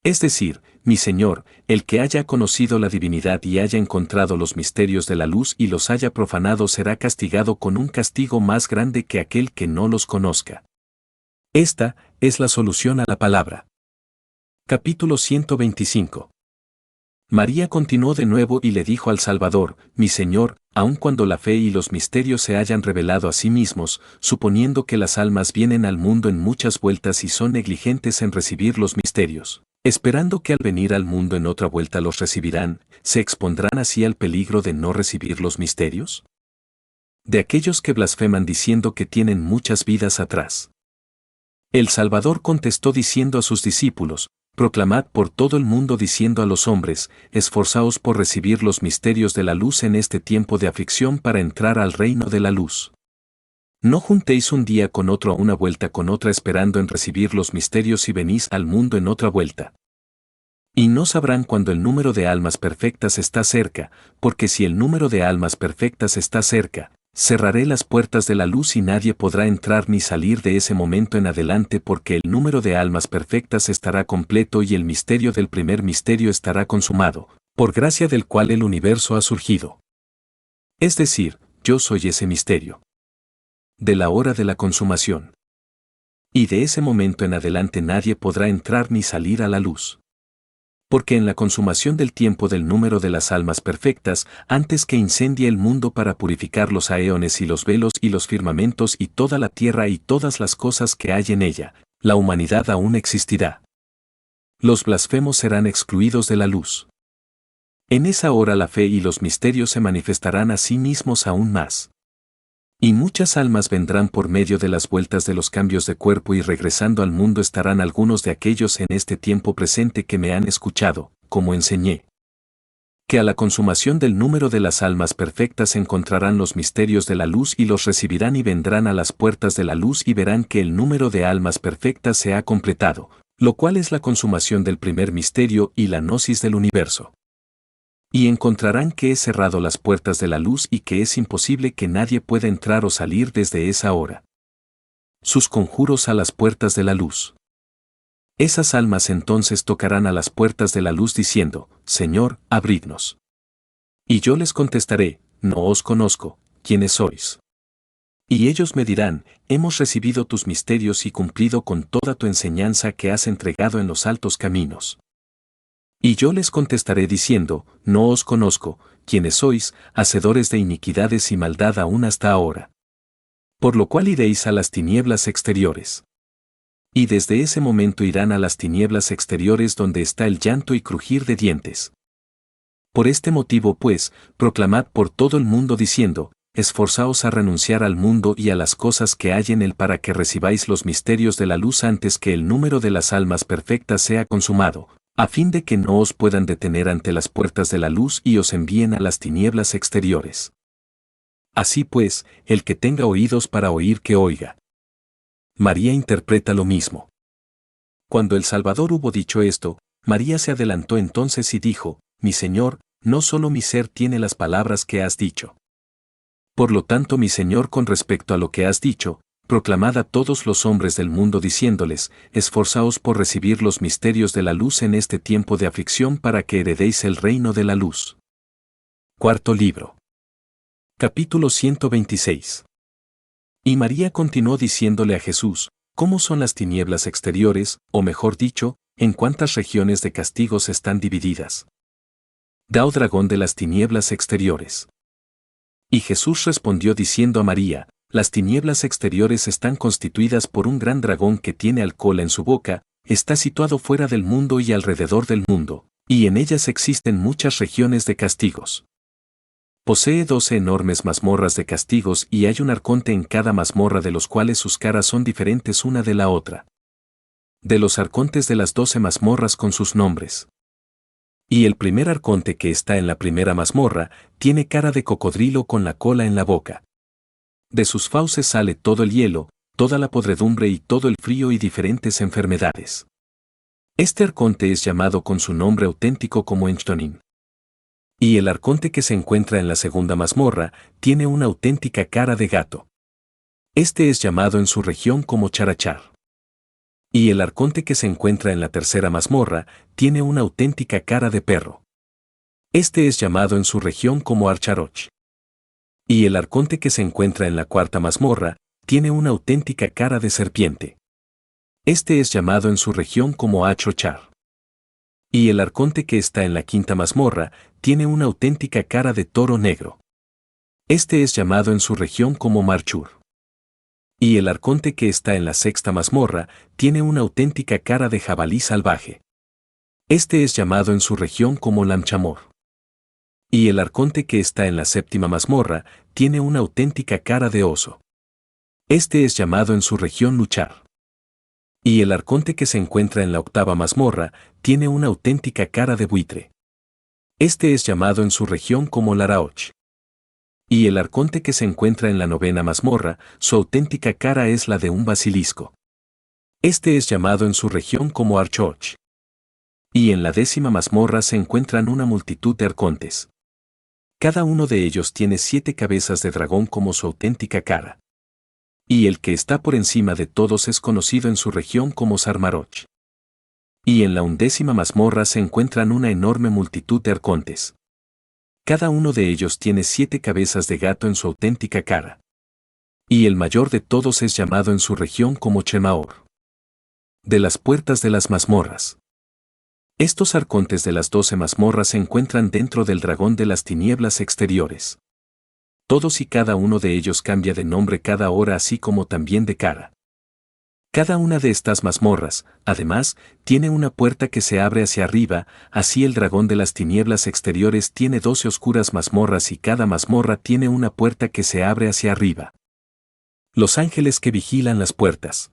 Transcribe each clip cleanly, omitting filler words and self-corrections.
Es decir, mi Señor, el que haya conocido la divinidad y haya encontrado los misterios de la luz y los haya profanado será castigado con un castigo más grande que aquel que no los conozca. Esta es la solución a la palabra. Capítulo 125. María continuó de nuevo y le dijo al Salvador, mi Señor, aun cuando la fe y los misterios se hayan revelado a sí mismos, suponiendo que las almas vienen al mundo en muchas vueltas y son negligentes en recibir los misterios, esperando que al venir al mundo en otra vuelta los recibirán, ¿se expondrán así al peligro de no recibir los misterios? De aquellos que blasfeman diciendo que tienen muchas vidas atrás. El Salvador contestó diciendo a sus discípulos, proclamad por todo el mundo diciendo a los hombres, esforzaos por recibir los misterios de la luz en este tiempo de aflicción para entrar al reino de la luz. No juntéis un día con otro a una vuelta con otra esperando en recibir los misterios y venís al mundo en otra vuelta. Y no sabrán cuando el número de almas perfectas está cerca, porque si el número de almas perfectas está cerca, cerraré las puertas de la luz y nadie podrá entrar ni salir de ese momento en adelante porque el número de almas perfectas estará completo y el misterio del primer misterio estará consumado, por gracia del cual el universo ha surgido. Es decir, yo soy ese misterio. De la hora de la consumación. Y de ese momento en adelante nadie podrá entrar ni salir a la luz. Porque en la consumación del tiempo del número de las almas perfectas, antes que incendie el mundo para purificar los aeones y los velos y los firmamentos y toda la tierra y todas las cosas que hay en ella, la humanidad aún existirá. Los blasfemos serán excluidos de la luz. En esa hora la fe y los misterios se manifestarán a sí mismos aún más. Y muchas almas vendrán por medio de las vueltas de los cambios de cuerpo y regresando al mundo estarán algunos de aquellos en este tiempo presente que me han escuchado, como enseñé. Que a la consumación del número de las almas perfectas encontrarán los misterios de la luz y los recibirán y vendrán a las puertas de la luz y verán que el número de almas perfectas se ha completado, lo cual es la consumación del primer misterio y la gnosis del universo. Y encontrarán que he cerrado las puertas de la luz y que es imposible que nadie pueda entrar o salir desde esa hora. Sus conjuros a las puertas de la luz. Esas almas entonces tocarán a las puertas de la luz diciendo, Señor, abridnos. Y yo les contestaré, no os conozco, ¿quiénes sois? Y ellos me dirán, hemos recibido tus misterios y cumplido con toda tu enseñanza que has entregado en los altos caminos. Y yo les contestaré diciendo, no os conozco, ¿quiénes sois, hacedores de iniquidades y maldad aún hasta ahora? Por lo cual iréis a las tinieblas exteriores. Y desde ese momento irán a las tinieblas exteriores donde está el llanto y crujir de dientes. Por este motivo pues, proclamad por todo el mundo diciendo, esforzaos a renunciar al mundo y a las cosas que hay en él para que recibáis los misterios de la luz antes que el número de las almas perfectas sea consumado, a fin de que no os puedan detener ante las puertas de la luz y os envíen a las tinieblas exteriores. Así pues, el que tenga oídos para oír que oiga. María interpreta lo mismo. Cuando el Salvador hubo dicho esto, María se adelantó entonces y dijo, mi Señor, no solo mi ser tiene las palabras que has dicho. Por lo tanto, mi Señor, con respecto a lo que has dicho, proclamad a todos los hombres del mundo diciéndoles, esforzaos por recibir los misterios de la luz en este tiempo de aflicción para que heredéis el reino de la luz. Cuarto libro. Capítulo 126. Y María continuó diciéndole a Jesús, ¿cómo son las tinieblas exteriores, o mejor dicho, en cuántas regiones de castigos están divididas? Da, oh dragón de las tinieblas exteriores. Y Jesús respondió diciendo a María, las tinieblas exteriores están constituidas por un gran dragón que tiene alcohol en su boca, está situado fuera del mundo y alrededor del mundo, y en ellas existen muchas regiones de castigos. Posee 12 enormes mazmorras de castigos y hay un arconte en cada mazmorra de los cuales sus caras son diferentes una de la otra. De los arcontes de las 12 mazmorras con sus nombres. Y el primer arconte que está en la primera mazmorra, tiene cara de cocodrilo con la cola en la boca. De sus fauces sale todo el hielo, toda la podredumbre y todo el frío y diferentes enfermedades. Este arconte es llamado con su nombre auténtico como Enchtonin. Y el arconte que se encuentra en la segunda mazmorra, tiene una auténtica cara de gato. Este es llamado en su región como Charachar. Y el arconte que se encuentra en la tercera mazmorra tiene una auténtica cara de perro. Este es llamado en su región como Archaroch. Y el arconte que se encuentra en la cuarta mazmorra tiene una auténtica cara de serpiente. Este es llamado en su región como Achochar. Y el arconte que está en la quinta mazmorra tiene una auténtica cara de toro negro. Este es llamado en su región como Marchur. Y el arconte que está en la sexta mazmorra tiene una auténtica cara de jabalí salvaje. Este es llamado en su región como Lamchamor. Y el arconte que está en la séptima mazmorra tiene una auténtica cara de oso. Este es llamado en su región Luchar. Y el arconte que se encuentra en la octava mazmorra tiene una auténtica cara de buitre. Este es llamado en su región como Laraoch. Y el arconte que se encuentra en la novena mazmorra, su auténtica cara es la de un basilisco. Este es llamado en su región como Archoch. Y en la décima mazmorra se encuentran una multitud de arcontes. Cada uno de ellos tiene 7 cabezas de dragón como su auténtica cara. Y el que está por encima de todos es conocido en su región como Sarmaroch. Y en la 11ª mazmorra se encuentran una enorme multitud de arcontes. Cada uno de ellos tiene 7 cabezas de gato en su auténtica cara. Y el mayor de todos es llamado en su región como Chemaor. De las puertas de las mazmorras. Estos arcontes de las 12 mazmorras se encuentran dentro del dragón de las tinieblas exteriores. Todos y cada uno de ellos cambia de nombre cada hora así como también de cara. Cada una de estas mazmorras, además, tiene una puerta que se abre hacia arriba, así el dragón de las tinieblas exteriores tiene 12 oscuras mazmorras y cada mazmorra tiene una puerta que se abre hacia arriba. Los ángeles que vigilan las puertas.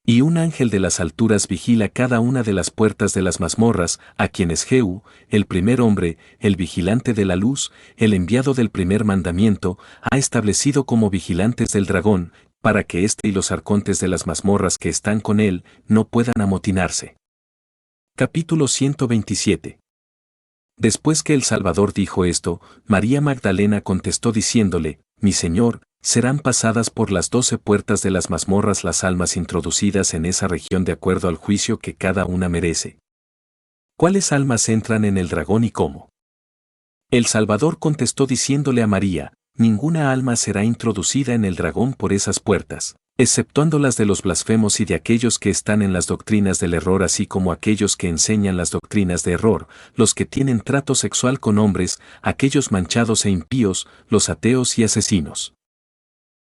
Y un ángel de las alturas vigila cada una de las puertas de las mazmorras, a quienes Jehú, el primer hombre, el vigilante de la luz, el enviado del primer mandamiento, ha establecido como vigilantes del dragón, para que éste y los arcontes de las mazmorras que están con él no puedan amotinarse. Capítulo 127. Después que el Salvador dijo esto, María Magdalena contestó diciéndole, Mi Señor, serán pasadas por las 12 puertas de las mazmorras las almas introducidas en esa región de acuerdo al juicio que cada una merece. ¿Cuáles almas entran en el dragón y cómo? El Salvador contestó diciéndole a María, Ninguna alma será introducida en el dragón por esas puertas, exceptuando las de los blasfemos y de aquellos que están en las doctrinas del error así como aquellos que enseñan las doctrinas de error, los que tienen trato sexual con hombres, aquellos manchados e impíos, los ateos y asesinos.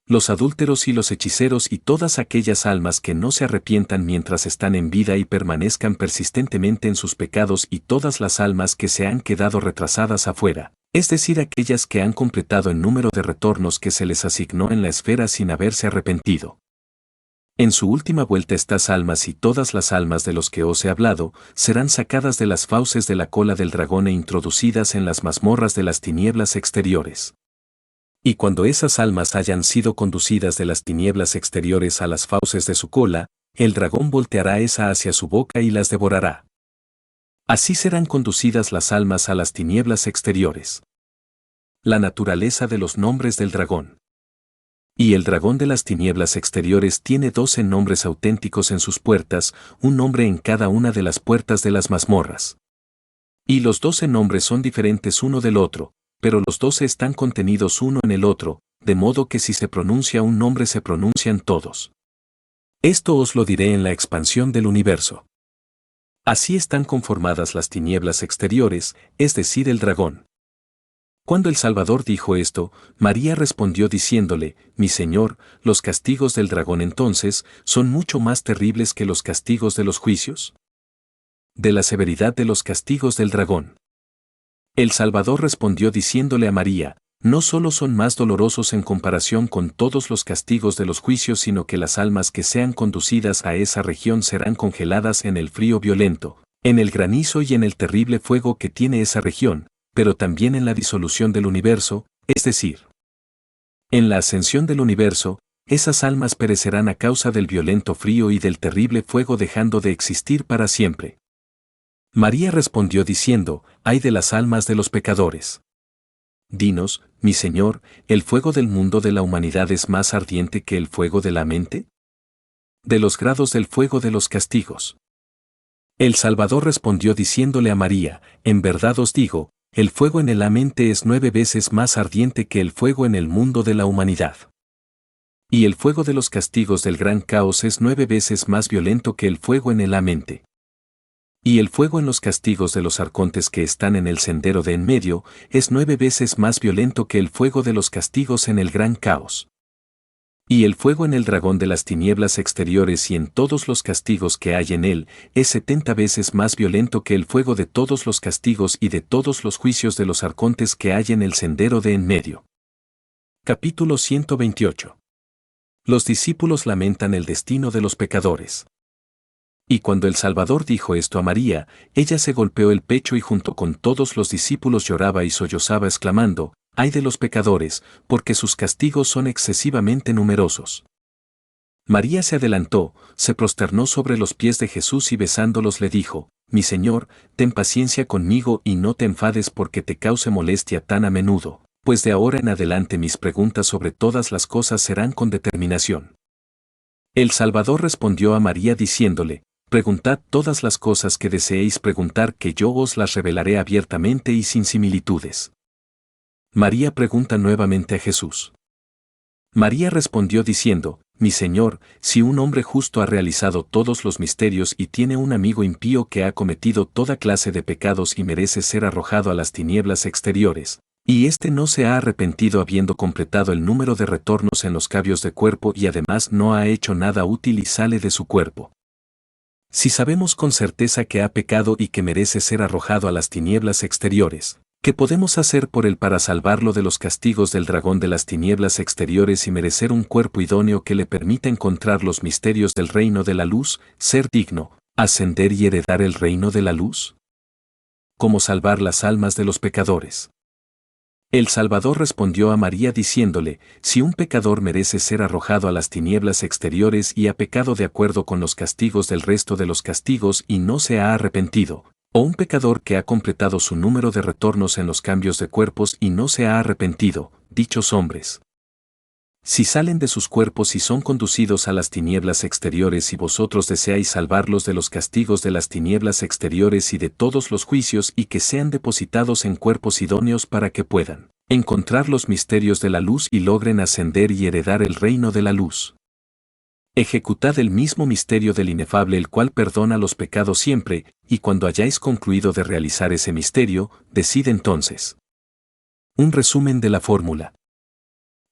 Los adúlteros y los hechiceros y todas aquellas almas que no se arrepientan mientras están en vida y permanezcan persistentemente en sus pecados y todas las almas que se han quedado retrasadas afuera, es decir, aquellas que han completado el número de retornos que se les asignó en la esfera sin haberse arrepentido. En su última vuelta estas almas y todas las almas de los que os he hablado serán sacadas de las fauces de la cola del dragón e introducidas en las mazmorras de las tinieblas exteriores. Y cuando esas almas hayan sido conducidas de las tinieblas exteriores a las fauces de su cola, el dragón volteará esa hacia su boca y las devorará. Así serán conducidas las almas a las tinieblas exteriores. La naturaleza de los nombres del dragón. Y el dragón de las tinieblas exteriores tiene 12 nombres auténticos en sus puertas, un nombre en cada una de las puertas de las mazmorras. Y los 12 nombres son diferentes uno del otro, pero los 12 están contenidos uno en el otro, de modo que si se pronuncia un nombre se pronuncian todos. Esto os lo diré en la expansión del universo. Así están conformadas las tinieblas exteriores, es decir, el dragón. Cuando el Salvador dijo esto, María respondió diciéndole, Mi Señor, los castigos del dragón entonces son mucho más terribles que los castigos de los juicios. De la severidad de los castigos del dragón. El Salvador respondió diciéndole a María, no solo son más dolorosos en comparación con todos los castigos de los juicios, sino que las almas que sean conducidas a esa región serán congeladas en el frío violento, en el granizo y en el terrible fuego que tiene esa región, pero también en la disolución del universo, es decir, en la ascensión del universo, esas almas perecerán a causa del violento frío y del terrible fuego dejando de existir para siempre. María respondió diciendo, ay de las almas de los pecadores. Dinos, mi Señor, ¿el fuego del mundo de la humanidad es más ardiente que el fuego de la mente? De los grados del fuego de los castigos. El Salvador respondió diciéndole a María, en verdad os digo, el fuego en la mente es 9 veces más ardiente que el fuego en el mundo de la humanidad. Y el fuego de los castigos del gran caos es 9 veces más violento que el fuego en la mente. Y el fuego en los castigos de los arcontes que están en el sendero de en medio es 9 veces más violento que el fuego de los castigos en el gran caos. Y el fuego en el dragón de las tinieblas exteriores y en todos los castigos que hay en él es 70 veces más violento que el fuego de todos los castigos y de todos los juicios de los arcontes que hay en el sendero de en medio. Capítulo 128. Los discípulos lamentan el destino de los pecadores. Y cuando el Salvador dijo esto a María, ella se golpeó el pecho y junto con todos los discípulos lloraba y sollozaba exclamando, ¡ay de los pecadores, porque sus castigos son excesivamente numerosos! María se adelantó, se prosternó sobre los pies de Jesús y besándolos le dijo, mi Señor, ten paciencia conmigo y no te enfades porque te cause molestia tan a menudo, pues de ahora en adelante mis preguntas sobre todas las cosas serán con determinación. El Salvador respondió a María diciéndole, preguntad todas las cosas que deseéis preguntar que yo os las revelaré abiertamente y sin similitudes. María pregunta nuevamente a Jesús. María respondió diciendo, mi Señor, si un hombre justo ha realizado todos los misterios y tiene un amigo impío que ha cometido toda clase de pecados y merece ser arrojado a las tinieblas exteriores, y éste no se ha arrepentido habiendo completado el número de retornos en los cambios de cuerpo y además no ha hecho nada útil y sale de su cuerpo. Si sabemos con certeza que ha pecado y que merece ser arrojado a las tinieblas exteriores, ¿qué podemos hacer por él para salvarlo de los castigos del dragón de las tinieblas exteriores y merecer un cuerpo idóneo que le permita encontrar los misterios del reino de la luz, ser digno, ascender y heredar el reino de la luz? ¿Cómo salvar las almas de los pecadores? El Salvador respondió a María diciéndole, si un pecador merece ser arrojado a las tinieblas exteriores y ha pecado de acuerdo con los castigos del resto de los castigos y no se ha arrepentido, o un pecador que ha completado su número de retornos en los cambios de cuerpos y no se ha arrepentido, dichos hombres. Si salen de sus cuerpos y son conducidos a las tinieblas exteriores y vosotros deseáis salvarlos de los castigos de las tinieblas exteriores y de todos los juicios y que sean depositados en cuerpos idóneos para que puedan encontrar los misterios de la luz y logren ascender y heredar el reino de la luz. Ejecutad el mismo misterio del inefable el cual perdona los pecados siempre, y cuando hayáis concluido de realizar ese misterio, decid entonces. Un resumen de la fórmula.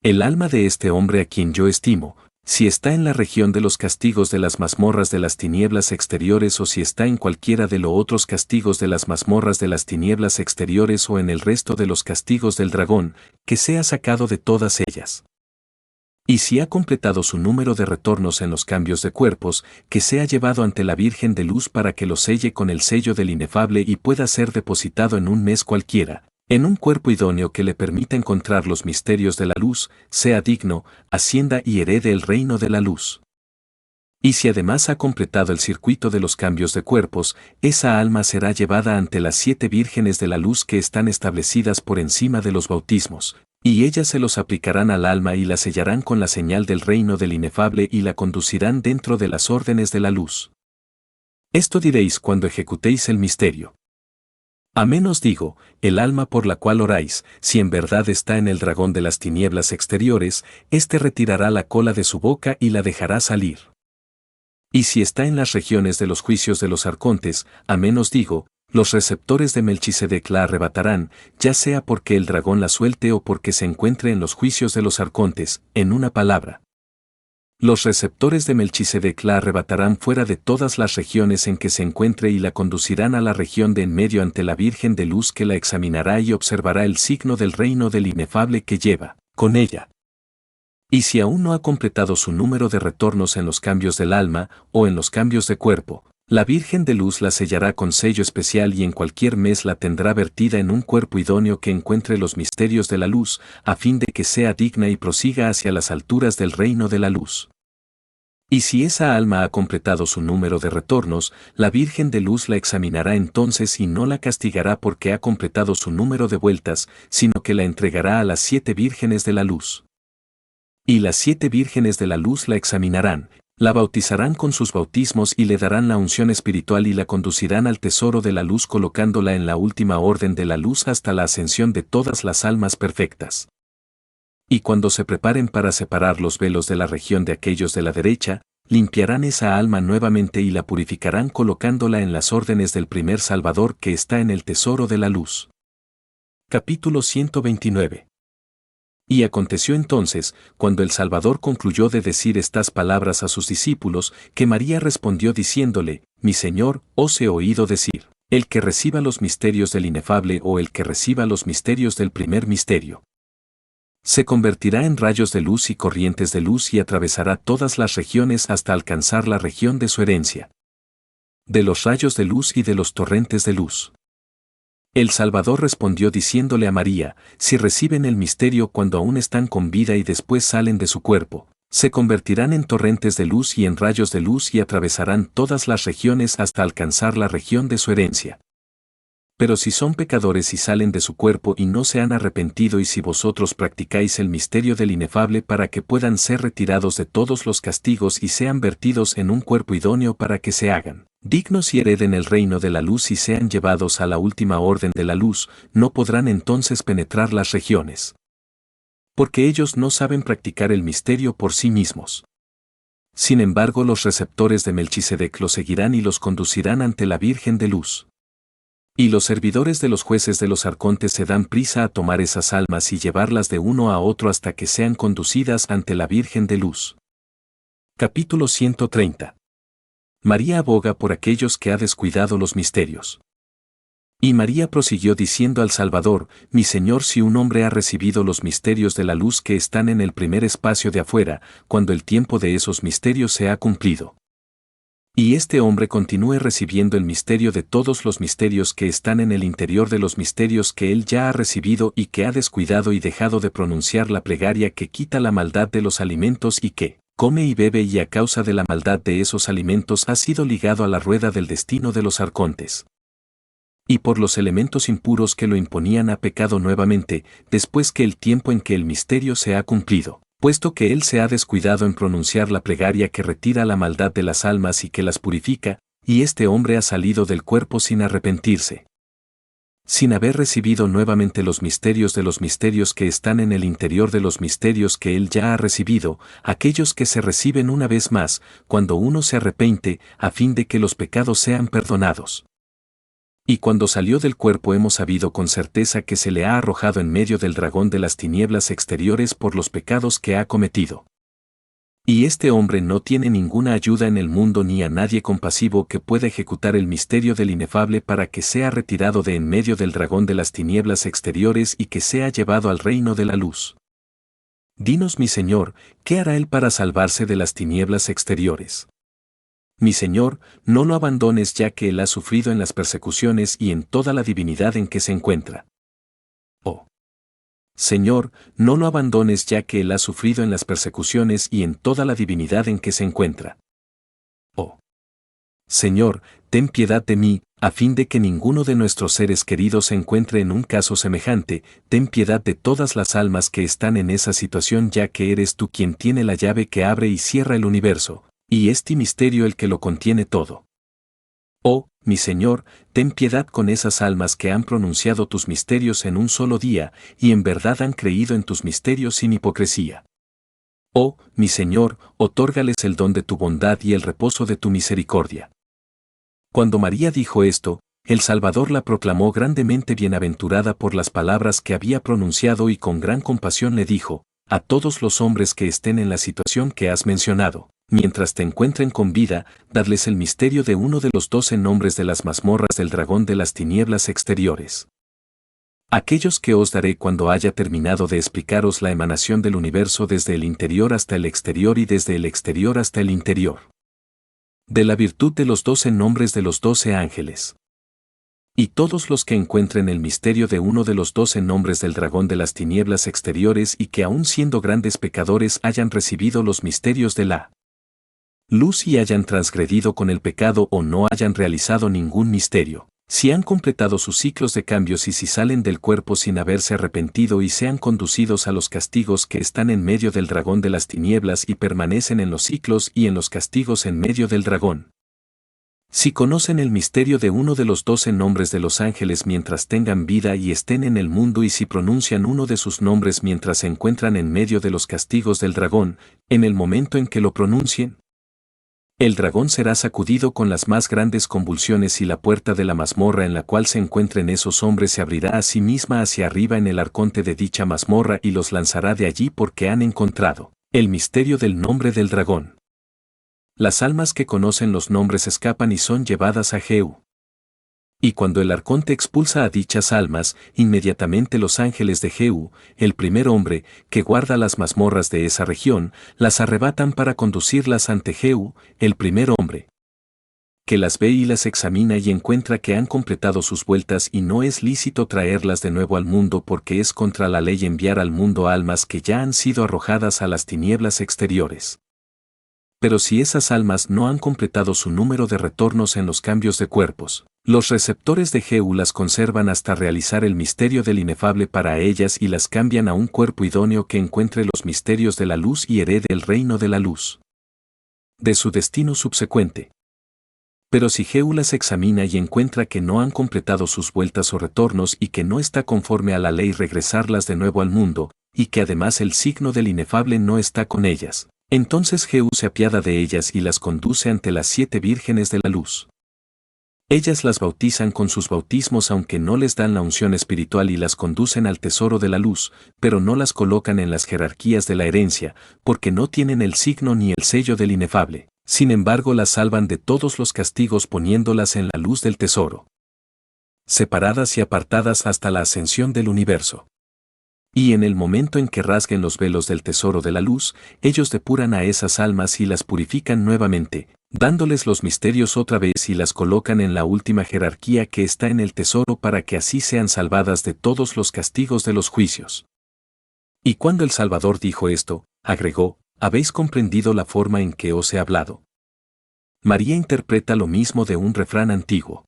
El alma de este hombre a quien yo estimo, si está en la región de los castigos de las mazmorras de las tinieblas exteriores o si está en cualquiera de los otros castigos de las mazmorras de las tinieblas exteriores o en el resto de los castigos del dragón, que sea sacado de todas ellas. Y si ha completado su número de retornos en los cambios de cuerpos, que sea llevado ante la Virgen de Luz para que lo selle con el sello del inefable y pueda ser depositado en un mes cualquiera, en un cuerpo idóneo que le permita encontrar los misterios de la luz, sea digno, ascienda y herede el reino de la luz. Y si además ha completado el circuito de los cambios de cuerpos, esa alma será llevada ante las 7 vírgenes de la luz que están establecidas por encima de los bautismos, y ellas se los aplicarán al alma y la sellarán con la señal del reino del inefable y la conducirán dentro de las órdenes de la luz. Esto diréis cuando ejecutéis el misterio. Amén os digo, el alma por la cual oráis, si en verdad está en el dragón de las tinieblas exteriores, éste retirará la cola de su boca y la dejará salir. Y si está en las regiones de los juicios de los arcontes, amén os digo, los receptores de Melchisedec la arrebatarán, ya sea porque el dragón la suelte o porque se encuentre en los juicios de los arcontes, en una palabra. Los receptores de Melchisedec la arrebatarán fuera de todas las regiones en que se encuentre y la conducirán a la región de en medio ante la Virgen de Luz que la examinará y observará el signo del reino del inefable que lleva, con ella. Y si aún no ha completado su número de retornos en los cambios del alma o en los cambios de cuerpo, la Virgen de Luz la sellará con sello especial y en cualquier mes la tendrá vertida en un cuerpo idóneo que encuentre los misterios de la luz, a fin de que sea digna y prosiga hacia las alturas del reino de la luz. Y si esa alma ha completado su número de retornos, la Virgen de Luz la examinará entonces y no la castigará porque ha completado su número de vueltas, sino que la entregará a las 7 vírgenes de la luz. Y las 7 vírgenes de la luz la examinarán, La bautizarán con sus bautismos y le darán la unción espiritual y la conducirán al tesoro de la luz colocándola en la última orden de la luz hasta la ascensión de todas las almas perfectas. Y cuando se preparen para separar los velos de la región de aquellos de la derecha, limpiarán esa alma nuevamente y la purificarán colocándola en las órdenes del primer Salvador que está en el tesoro de la luz. Capítulo 129. Y aconteció entonces, cuando el Salvador concluyó de decir estas palabras a sus discípulos, que María respondió diciéndole, Mi Señor, os he oído decir, el que reciba los misterios del inefable o el que reciba los misterios del primer misterio. Se convertirá en rayos de luz y corrientes de luz y atravesará todas las regiones hasta alcanzar la región de su herencia. De los rayos de luz y de los torrentes de luz. El Salvador respondió diciéndole a María, si reciben el misterio cuando aún están con vida y después salen de su cuerpo, se convertirán en torrentes de luz y en rayos de luz y atravesarán todas las regiones hasta alcanzar la región de su herencia. Pero si son pecadores y salen de su cuerpo y no se han arrepentido y si vosotros practicáis el misterio del inefable para que puedan ser retirados de todos los castigos y sean vertidos en un cuerpo idóneo para que se hagan dignos y hereden el reino de la luz y sean llevados a la última orden de la luz, no podrán entonces penetrar las regiones. Porque ellos no saben practicar el misterio por sí mismos. Sin embargo, los receptores de Melquisedec los seguirán y los conducirán ante la Virgen de Luz. Y los servidores de los jueces de los arcontes se dan prisa a tomar esas almas y llevarlas de uno a otro hasta que sean conducidas ante la Virgen de Luz. Capítulo 130. María aboga por aquellos que ha descuidado los misterios. Y María prosiguió diciendo al Salvador, Mi Señor, si un hombre ha recibido los misterios de la luz que están en el primer espacio de afuera, cuando el tiempo de esos misterios se ha cumplido. Y este hombre continúe recibiendo el misterio de todos los misterios que están en el interior de los misterios que él ya ha recibido y que ha descuidado y dejado de pronunciar la plegaria que quita la maldad de los alimentos y que come y bebe y a causa de la maldad de esos alimentos ha sido ligado a la rueda del destino de los arcontes. Y por los elementos impuros que lo imponían ha pecado nuevamente, después que el tiempo en que el misterio se ha cumplido, puesto que él se ha descuidado en pronunciar la plegaria que retira la maldad de las almas y que las purifica, y este hombre ha salido del cuerpo sin arrepentirse. Sin haber recibido nuevamente los misterios de los misterios que están en el interior de los misterios que él ya ha recibido, aquellos que se reciben una vez más, cuando uno se arrepiente, a fin de que los pecados sean perdonados. Y cuando salió del cuerpo hemos sabido con certeza que se le ha arrojado en medio del dragón de las tinieblas exteriores por los pecados que ha cometido. Y este hombre no tiene ninguna ayuda en el mundo ni a nadie compasivo que pueda ejecutar el misterio del inefable para que sea retirado de en medio del dragón de las tinieblas exteriores y que sea llevado al reino de la luz. Dinos, mi Señor, ¿qué hará él para salvarse de las tinieblas exteriores? Mi Señor, no lo abandones ya que él ha sufrido en las persecuciones y en toda la divinidad en que se encuentra. Oh Señor, no lo abandones ya que él ha sufrido en las persecuciones y en toda la divinidad en que se encuentra. Oh Señor, ten piedad de mí, a fin de que ninguno de nuestros seres queridos se encuentre en un caso semejante, ten piedad de todas las almas que están en esa situación ya que eres tú quien tiene la llave que abre y cierra el universo, y este misterio el que lo contiene todo. Oh, mi Señor, ten piedad con esas almas que han pronunciado tus misterios en un solo día, y en verdad han creído en tus misterios sin hipocresía. Oh, mi Señor, otórgales el don de tu bondad y el reposo de tu misericordia. Cuando María dijo esto, el Salvador la proclamó grandemente bienaventurada por las palabras que había pronunciado y con gran compasión le dijo, a todos los hombres que estén en la situación que has mencionado, mientras te encuentren con vida, dadles el misterio de uno de los 12 nombres de las mazmorras del dragón de las tinieblas exteriores. Aquellos que os daré cuando haya terminado de explicaros la emanación del universo desde el interior hasta el exterior y desde el exterior hasta el interior. De la virtud de los 12 nombres de los 12 ángeles. Y todos los que encuentren el misterio de uno de los 12 nombres del dragón de las tinieblas exteriores y que aun siendo grandes pecadores hayan recibido los misterios de la luz y hayan transgredido con el pecado o no hayan realizado ningún misterio, Si han completado sus ciclos de cambios y si salen del cuerpo sin haberse arrepentido y sean conducidos a los castigos que están en medio del dragón de las tinieblas y permanecen en los ciclos y en los castigos en medio del dragón. Si conocen el misterio de uno de los 12 nombres de los ángeles mientras tengan vida y estén en el mundo y si pronuncian uno de sus nombres mientras se encuentran en medio de los castigos del dragón, en el momento en que lo pronuncien, el dragón será sacudido con las más grandes convulsiones y la puerta de la mazmorra en la cual se encuentren esos hombres se abrirá a sí misma hacia arriba en el arconte de dicha mazmorra y los lanzará de allí porque han encontrado el misterio del nombre del dragón. Las almas que conocen los nombres escapan y son llevadas a Jehú. Y cuando el arconte expulsa a dichas almas, inmediatamente los ángeles de Jehú, el primer hombre, que guarda las mazmorras de esa región, las arrebatan para conducirlas ante Jehú, el primer hombre, que las ve y las examina y encuentra que han completado sus vueltas y no es lícito traerlas de nuevo al mundo porque es contra la ley enviar al mundo almas que ya han sido arrojadas a las tinieblas exteriores. Pero si esas almas no han completado su número de retornos en los cambios de cuerpos, los receptores de Jehú las conservan hasta realizar el misterio del inefable para ellas y las cambian a un cuerpo idóneo que encuentre los misterios de la luz y herede el reino de la luz. De su destino subsecuente. Pero si Jehú las examina y encuentra que no han completado sus vueltas o retornos y que no está conforme a la ley regresarlas de nuevo al mundo, y que además el signo del inefable no está con ellas, entonces Jehú se apiada de ellas y las conduce ante las 7 vírgenes de la luz. Ellas las bautizan con sus bautismos aunque no les dan la unción espiritual y las conducen al tesoro de la luz, pero no las colocan en las jerarquías de la herencia, porque no tienen el signo ni el sello del inefable. Sin embargo las salvan de todos los castigos poniéndolas en la luz del tesoro. Separadas y apartadas hasta la ascensión del universo. Y en el momento en que rasguen los velos del tesoro de la luz, ellos depuran a esas almas y las purifican nuevamente, dándoles los misterios otra vez y las colocan en la última jerarquía que está en el tesoro para que así sean salvadas de todos los castigos de los juicios. Y cuando el Salvador dijo esto, agregó, ¿habéis comprendido la forma en que os he hablado? María interpreta lo mismo de un refrán antiguo.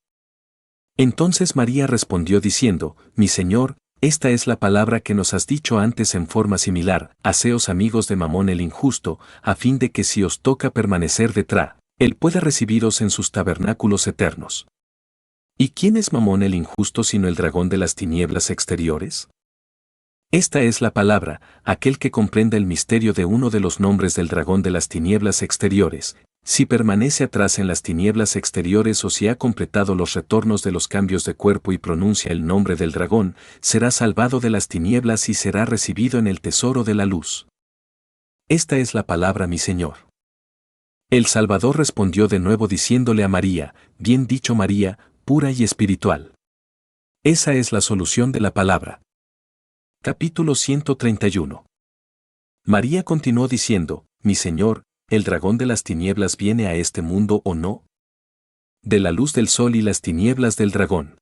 Entonces María respondió diciendo, mi Señor, esta es la palabra que nos has dicho antes en forma similar, haceos amigos de Mamón el injusto, a fin de que si os toca permanecer detrás, él pueda recibiros en sus tabernáculos eternos. ¿Y quién es Mamón el injusto sino el dragón de las tinieblas exteriores? Esta es la palabra, aquel que comprenda el misterio de uno de los nombres del dragón de las tinieblas exteriores, si permanece atrás en las tinieblas exteriores o si ha completado los retornos de los cambios de cuerpo y pronuncia el nombre del dragón, será salvado de las tinieblas y será recibido en el tesoro de la luz. Esta es la palabra mi Señor. El Salvador respondió de nuevo diciéndole a María, bien dicho María, pura y espiritual. Esa es la solución de la palabra. Capítulo 131. María continuó diciendo, mi Señor, ¿el dragón de las tinieblas viene a este mundo o no? De la luz del sol y las tinieblas del dragón.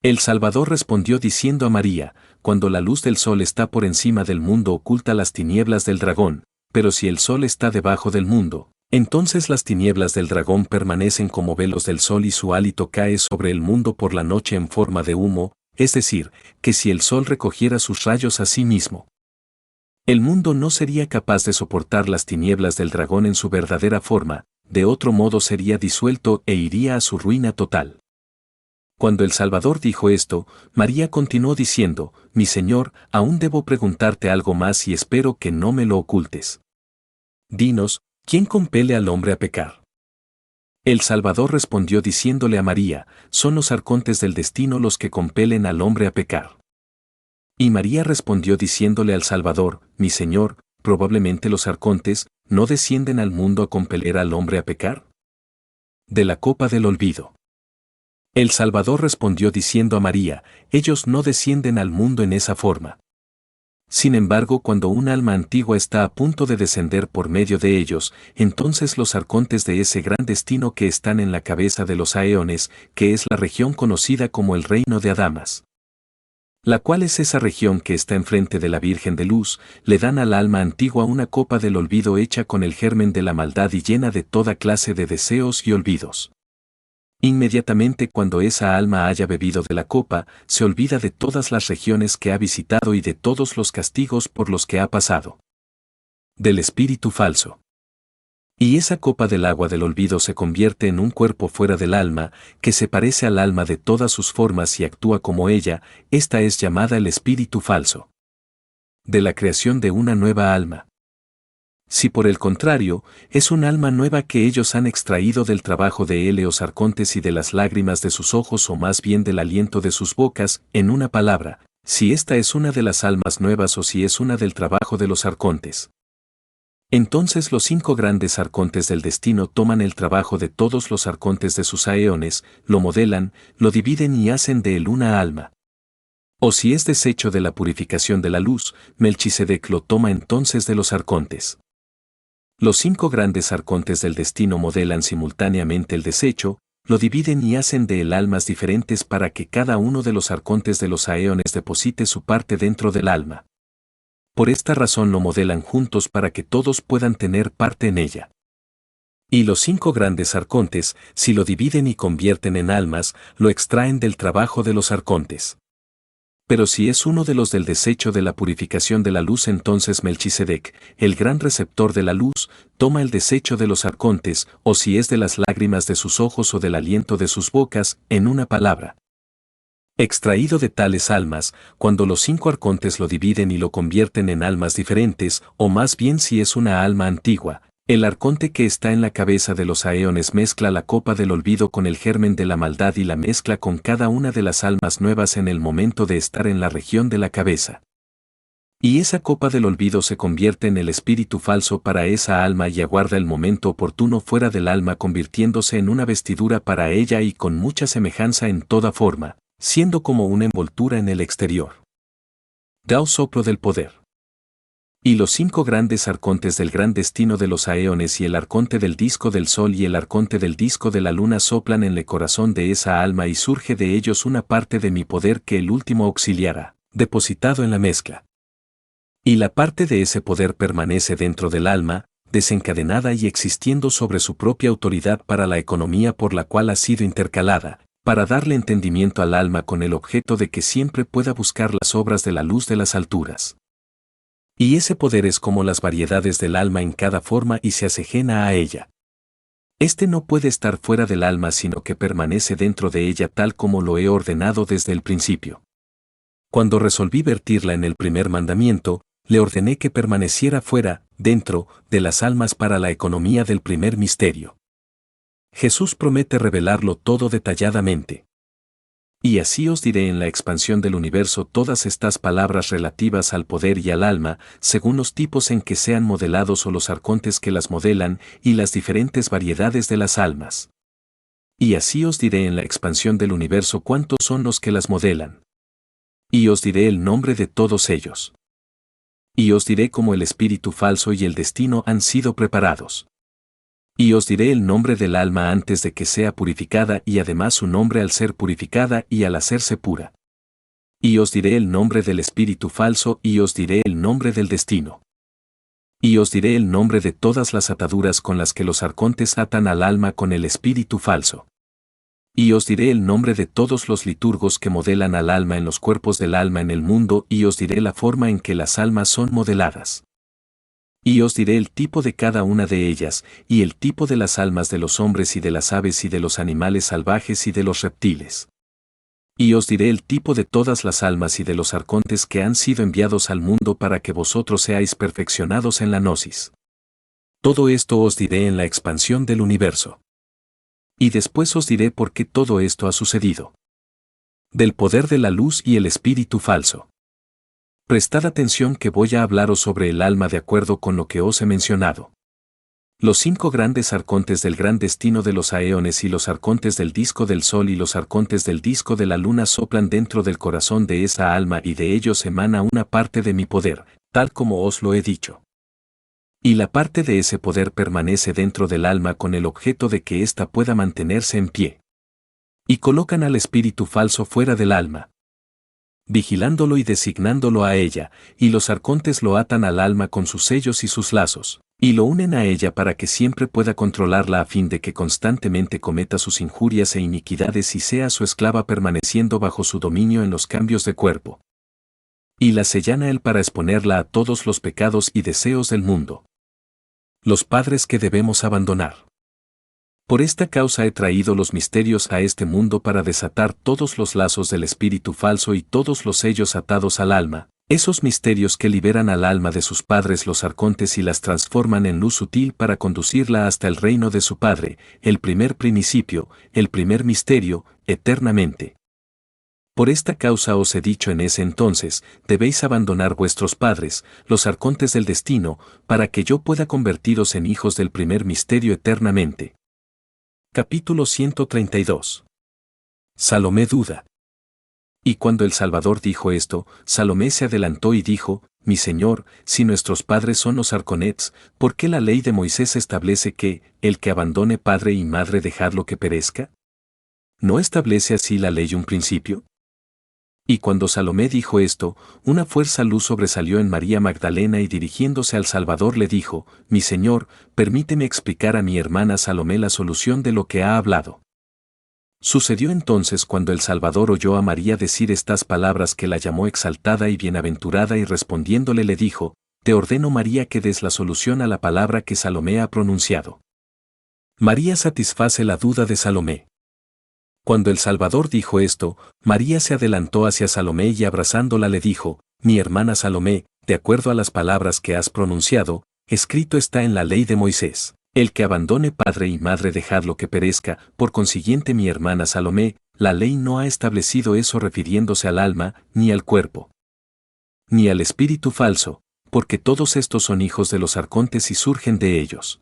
El Salvador respondió diciendo a María, cuando la luz del sol está por encima del mundo oculta las tinieblas del dragón, pero si el sol está debajo del mundo, entonces las tinieblas del dragón permanecen como velos del sol y su hálito cae sobre el mundo por la noche en forma de humo, es decir, que si el sol recogiera sus rayos a sí mismo, el mundo no sería capaz de soportar las tinieblas del dragón en su verdadera forma, de otro modo sería disuelto e iría a su ruina total. Cuando el Salvador dijo esto, María continuó diciendo, mi Señor, aún debo preguntarte algo más y espero que no me lo ocultes. Dinos, ¿quién compele al hombre a pecar? El Salvador respondió diciéndole a María, son los arcontes del destino los que compelen al hombre a pecar. Y María respondió diciéndole al Salvador, mi Señor, probablemente los arcontes, ¿no descienden al mundo a compeler al hombre a pecar? De la copa del olvido. El Salvador respondió diciendo a María, ellos no descienden al mundo en esa forma. Sin embargo, cuando un alma antigua está a punto de descender por medio de ellos, entonces los arcontes de ese gran destino que están en la cabeza de los aeones, que es la región conocida como el reino de Adamas, la cual es esa región que está enfrente de la Virgen de Luz, le dan al alma antigua una copa del olvido hecha con el germen de la maldad y llena de toda clase de deseos y olvidos. Inmediatamente cuando esa alma haya bebido de la copa, se olvida de todas las regiones que ha visitado y de todos los castigos por los que ha pasado. Del espíritu falso. Y esa copa del agua del olvido se convierte en un cuerpo fuera del alma, que se parece al alma de todas sus formas y actúa como ella. Esta es llamada el espíritu falso. De la creación de una nueva alma. Si por el contrario, es un alma nueva que ellos han extraído del trabajo de Helios Arcontes y de las lágrimas de sus ojos o más bien del aliento de sus bocas, en una palabra, si esta es una de las almas nuevas o si es una del trabajo de los arcontes. Entonces los 5 grandes arcontes del destino toman el trabajo de todos los arcontes de sus aeones, lo modelan, lo dividen y hacen de él una alma. O si es desecho de la purificación de la luz, Melquisedec lo toma entonces de los arcontes. Los 5 grandes arcontes del destino modelan simultáneamente el desecho, lo dividen y hacen de él almas diferentes para que cada uno de los arcontes de los aeones deposite su parte dentro del alma. Por esta razón lo modelan juntos para que todos puedan tener parte en ella. Y los 5 grandes arcontes, si lo dividen y convierten en almas, lo extraen del trabajo de los arcontes. Pero si es uno de los del desecho de la purificación de la luz, entonces Melquisedec, el gran receptor de la luz, toma el desecho de los arcontes, o si es de las lágrimas de sus ojos o del aliento de sus bocas, en una palabra. Extraído de tales almas, cuando los 5 arcontes lo dividen y lo convierten en almas diferentes, o más bien si es una alma antigua, el arconte que está en la cabeza de los aeones mezcla la copa del olvido con el germen de la maldad y la mezcla con cada una de las almas nuevas en el momento de estar en la región de la cabeza. Y esa copa del olvido se convierte en el espíritu falso para esa alma y aguarda el momento oportuno fuera del alma, convirtiéndose en una vestidura para ella y con mucha semejanza en toda forma, siendo como una envoltura en el exterior. Dao soplo del poder. Y los 5 grandes arcontes del gran destino de los aeones y el arconte del disco del sol y el arconte del disco de la luna soplan en el corazón de esa alma y surge de ellos una parte de mi poder que el último auxiliará, depositado en la mezcla. Y la parte de ese poder permanece dentro del alma, desencadenada y existiendo sobre su propia autoridad para la economía por la cual ha sido intercalada, para darle entendimiento al alma con el objeto de que siempre pueda buscar las obras de la luz de las alturas. Y ese poder es como las variedades del alma en cada forma y se asejena a ella. Este no puede estar fuera del alma sino que permanece dentro de ella tal como lo he ordenado desde el principio. Cuando resolví vertirla en el primer mandamiento, le ordené que permaneciera fuera, dentro, de las almas para la economía del primer misterio. Jesús promete revelarlo todo detalladamente. Y así os diré en la expansión del universo todas estas palabras relativas al poder y al alma, según los tipos en que sean modelados o los arcontes que las modelan, y las diferentes variedades de las almas. Y así os diré en la expansión del universo cuántos son los que las modelan. Y os diré el nombre de todos ellos. Y os diré cómo el espíritu falso y el destino han sido preparados. Y os diré el nombre del alma antes de que sea purificada y además su nombre al ser purificada y al hacerse pura. Y os diré el nombre del espíritu falso y os diré el nombre del destino. Y os diré el nombre de todas las ataduras con las que los arcontes atan al alma con el espíritu falso. Y os diré el nombre de todos los liturgos que modelan al alma en los cuerpos del alma en el mundo y os diré la forma en que las almas son modeladas. Y os diré el tipo de cada una de ellas, y el tipo de las almas de los hombres y de las aves y de los animales salvajes y de los reptiles. Y os diré el tipo de todas las almas y de los arcontes que han sido enviados al mundo para que vosotros seáis perfeccionados en la gnosis. Todo esto os diré en la expansión del universo. Y después os diré por qué todo esto ha sucedido. Del poder de la luz y el espíritu falso. Prestad atención que voy a hablaros sobre el alma de acuerdo con lo que os he mencionado. Los 5 grandes arcontes del gran destino de los aeones y los arcontes del disco del sol y los arcontes del disco de la luna soplan dentro del corazón de esa alma y de ellos emana una parte de mi poder, tal como os lo he dicho. Y la parte de ese poder permanece dentro del alma con el objeto de que ésta pueda mantenerse en pie. Y colocan al espíritu falso fuera del alma, vigilándolo y designándolo a ella, y los arcontes lo atan al alma con sus sellos y sus lazos, Y lo unen a ella para que siempre pueda controlarla a fin de que constantemente cometa sus injurias e iniquidades y sea su esclava permaneciendo bajo su dominio en los cambios de cuerpo. Y la sellan a él para exponerla a todos los pecados y deseos del mundo. Los padres que debemos abandonar. Por esta causa he traído los misterios a este mundo para desatar todos los lazos del espíritu falso y todos los sellos atados al alma, esos misterios que liberan al alma de sus padres los arcontes y las transforman en luz sutil para conducirla hasta el reino de su Padre, el primer principio, el primer misterio, eternamente. Por esta causa os he dicho en ese entonces, debéis abandonar vuestros padres, los arcontes del destino, para que yo pueda convertiros en hijos del primer misterio eternamente. Capítulo 132. Salomé duda. Y cuando el Salvador dijo esto, Salomé se adelantó y dijo, mi señor, si nuestros padres son los arconets, ¿por qué la ley de Moisés establece que, el que abandone padre y madre dejadlo que perezca? ¿No establece así la ley un principio? Y cuando Salomé dijo esto, una fuerza luz sobresalió en María Magdalena y dirigiéndose al Salvador le dijo, mi señor, permíteme explicar a mi hermana Salomé la solución de lo que ha hablado. Sucedió entonces cuando el Salvador oyó a María decir estas palabras que la llamó exaltada y bienaventurada y respondiéndole le dijo, te ordeno María que des la solución a la palabra que Salomé ha pronunciado. María satisface la duda de Salomé. Cuando el Salvador dijo esto, María se adelantó hacia Salomé y abrazándola le dijo, mi hermana Salomé, de acuerdo a las palabras que has pronunciado, escrito está en la ley de Moisés, el que abandone padre y madre dejadlo que perezca, por consiguiente mi hermana Salomé, la ley no ha establecido eso refiriéndose al alma, ni al cuerpo, ni al espíritu falso, porque todos estos son hijos de los arcontes y surgen de ellos.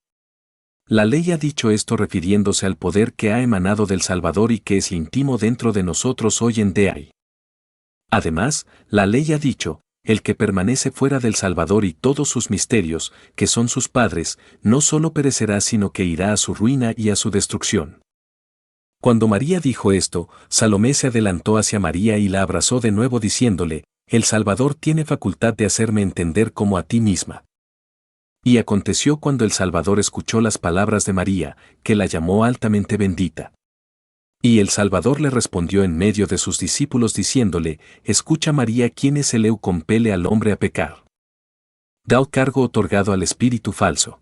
La ley ha dicho esto refiriéndose al poder que ha emanado del Salvador y que es íntimo dentro de nosotros hoy en día. Además, la ley ha dicho, el que permanece fuera del Salvador y todos sus misterios, que son sus padres, no solo perecerá sino que irá a su ruina y a su destrucción. Cuando María dijo esto, Salomé se adelantó hacia María y la abrazó de nuevo diciéndole, el Salvador tiene facultad de hacerme entender como a ti misma. Y aconteció cuando el Salvador escuchó las palabras de María, que la llamó altamente bendita. Y el Salvador le respondió en medio de sus discípulos diciéndole, escucha María, ¿quién es el eu compele al hombre a pecar? Da el cargo otorgado al espíritu falso.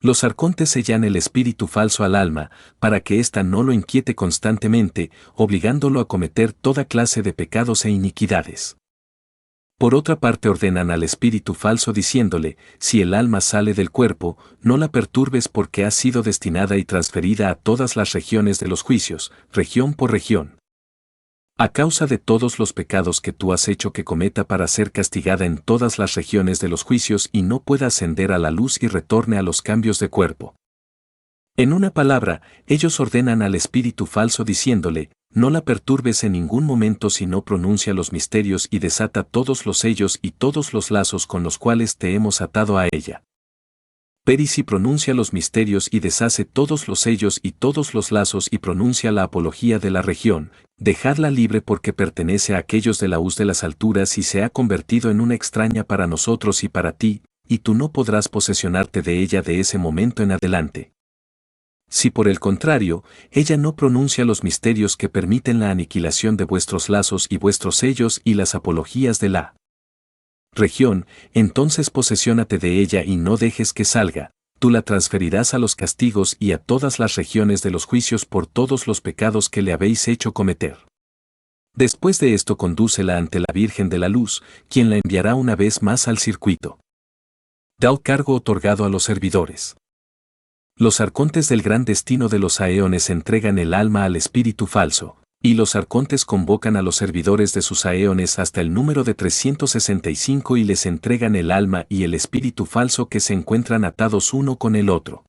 Los arcontes sellan el espíritu falso al alma, para que ésta no lo inquiete constantemente, obligándolo a cometer toda clase de pecados e iniquidades. Por otra parte ordenan al espíritu falso diciéndole, si el alma sale del cuerpo, no la perturbes porque ha sido destinada y transferida a todas las regiones de los juicios, región por región. A causa de todos los pecados que tú has hecho que cometa para ser castigada en todas las regiones de los juicios y no pueda ascender a la luz y retorne a los cambios de cuerpo. En una palabra, ellos ordenan al espíritu falso diciéndole, no la perturbes en ningún momento si no pronuncia los misterios y desata todos los sellos y todos los lazos con los cuales te hemos atado a ella. Pero si pronuncia los misterios y deshace todos los sellos y todos los lazos y pronuncia la apología de la región, dejadla libre porque pertenece a aquellos de la hoz de las alturas y se ha convertido en una extraña para nosotros y para ti, y tú no podrás posesionarte de ella de ese momento en adelante. Si por el contrario, ella no pronuncia los misterios que permiten la aniquilación de vuestros lazos y vuestros sellos y las apologías de la región, entonces posesiónate de ella y no dejes que salga, tú la transferirás a los castigos y a todas las regiones de los juicios por todos los pecados que le habéis hecho cometer. Después de esto condúcela ante la Virgen de la Luz, quien la enviará una vez más al circuito. Da el cargo otorgado a los servidores. Los arcontes del gran destino de los aeones entregan el alma al espíritu falso, y los arcontes convocan a los servidores de sus aeones hasta el número de 365 y les entregan el alma y el espíritu falso que se encuentran atados uno con el otro.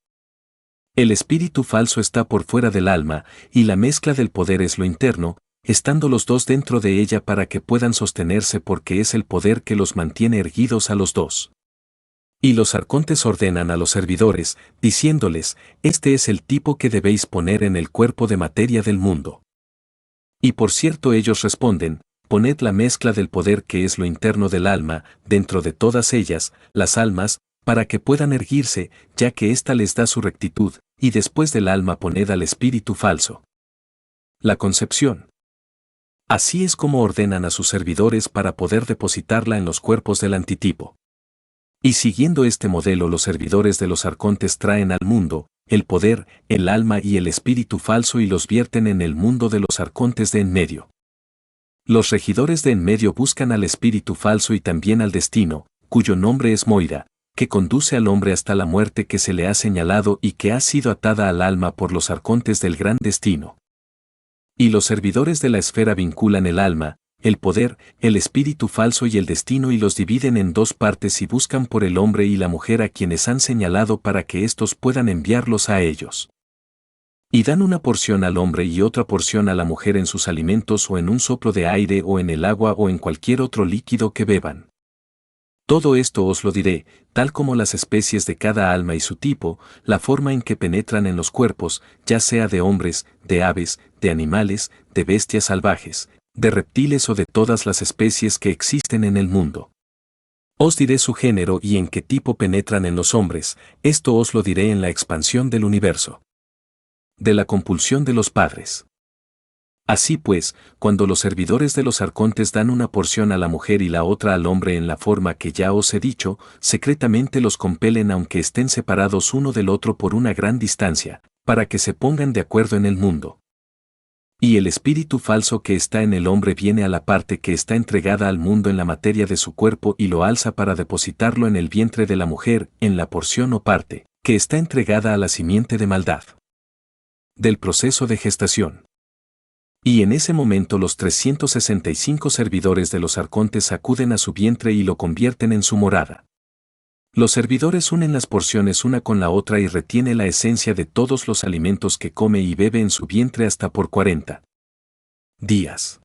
El espíritu falso está por fuera del alma, y la mezcla del poder es lo interno, estando los dos dentro de ella para que puedan sostenerse porque es el poder que los mantiene erguidos a los dos. Y los arcontes ordenan a los servidores, diciéndoles, este es el tipo que debéis poner en el cuerpo de materia del mundo. Y por cierto ellos responden, poned la mezcla del poder que es lo interno del alma, dentro de todas ellas, las almas, para que puedan erguirse, ya que ésta les da su rectitud, y después del alma poned al espíritu falso. La concepción. Así es como ordenan a sus servidores para poder depositarla en los cuerpos del antitipo. Y siguiendo este modelo los servidores de los arcontes traen al mundo, el poder, el alma y el espíritu falso y los vierten en el mundo de los arcontes de en medio. Los regidores de en medio buscan al espíritu falso y también al destino, cuyo nombre es Moira, que conduce al hombre hasta la muerte que se le ha señalado y que ha sido atada al alma por los arcontes del gran destino. Y los servidores de la esfera vinculan el alma, el poder, el espíritu falso y el destino y los dividen en dos partes y buscan por el hombre y la mujer a quienes han señalado para que éstos puedan enviarlos a ellos. Y dan una porción al hombre y otra porción a la mujer en sus alimentos o en un soplo de aire o en el agua o en cualquier otro líquido que beban. Todo esto os lo diré, tal como las especies de cada alma y su tipo, la forma en que penetran en los cuerpos, ya sea de hombres, de aves, de animales, de bestias salvajes, de reptiles o de todas las especies que existen en el mundo. Os diré su género y en qué tipo penetran en los hombres, esto os lo diré en la expansión del universo. De la compulsión de los padres. Así pues, cuando los servidores de los arcontes dan una porción a la mujer y la otra al hombre en la forma que ya os he dicho, secretamente los compelen aunque estén separados uno del otro por una gran distancia, para que se pongan de acuerdo en el mundo. Y el espíritu falso que está en el hombre viene a la parte que está entregada al mundo en la materia de su cuerpo y lo alza para depositarlo en el vientre de la mujer, en la porción o parte, que está entregada a la simiente de maldad. Del proceso de gestación. Y en ese momento los 365 servidores de los arcontes acuden a su vientre y lo convierten en su morada. Los servidores unen las porciones una con la otra y retiene la esencia de todos los alimentos que come y bebe en su vientre hasta por 40 días.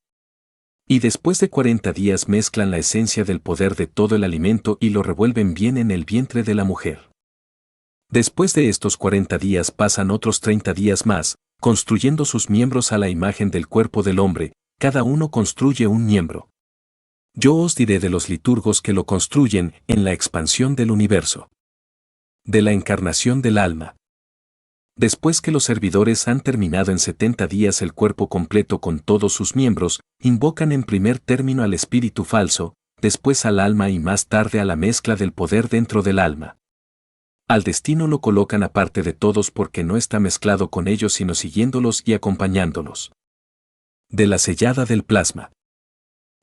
Y después de 40 días mezclan la esencia del poder de todo el alimento y lo revuelven bien en el vientre de la mujer. Después de estos 40 días pasan otros 30 días más, construyendo sus miembros a la imagen del cuerpo del hombre, cada uno construye un miembro. Yo os diré de los liturgos que lo construyen en la expansión del universo. De la encarnación del alma. Después que los servidores han terminado en 70 días el cuerpo completo con todos sus miembros, invocan en primer término al espíritu falso, después al alma y más tarde a la mezcla del poder dentro del alma. Al destino lo colocan aparte de todos porque no está mezclado con ellos sino siguiéndolos y acompañándolos. De la sellada del plasma.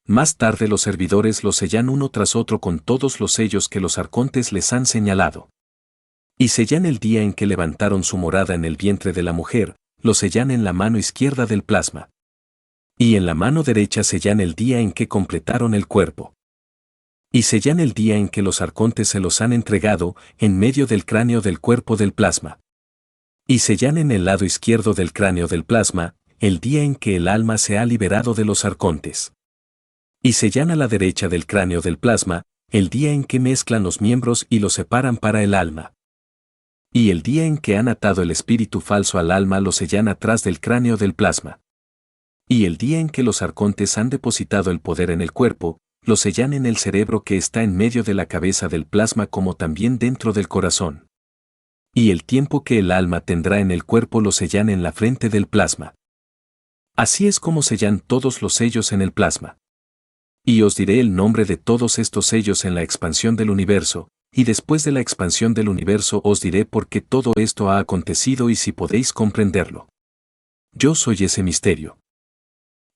Más tarde los servidores lo sellan uno tras otro con todos los sellos que los arcontes les han señalado. Y sellan el día en que levantaron su morada en el vientre de la mujer, lo sellan en la mano izquierda del plasma. Y en la mano derecha sellan el día en que completaron el cuerpo. Y sellan el día en que los arcontes se los han entregado, en medio del cráneo del cuerpo del plasma. Y sellan en el lado izquierdo del cráneo del plasma, el día en que el alma se ha liberado de los arcontes. Y sellan a la derecha del cráneo del plasma, el día en que mezclan los miembros y los separan para el alma. Y el día en que han atado el espíritu falso al alma lo sellan atrás del cráneo del plasma. Y el día en que los arcontes han depositado el poder en el cuerpo, lo sellan en el cerebro que está en medio de la cabeza del plasma como también dentro del corazón. Y el tiempo que el alma tendrá en el cuerpo lo sellan en la frente del plasma. Así es como sellan todos los sellos en el plasma. Y os diré el nombre de todos estos sellos en la expansión del universo, y después de la expansión del universo os diré por qué todo esto ha acontecido y si podéis comprenderlo. Yo soy ese misterio.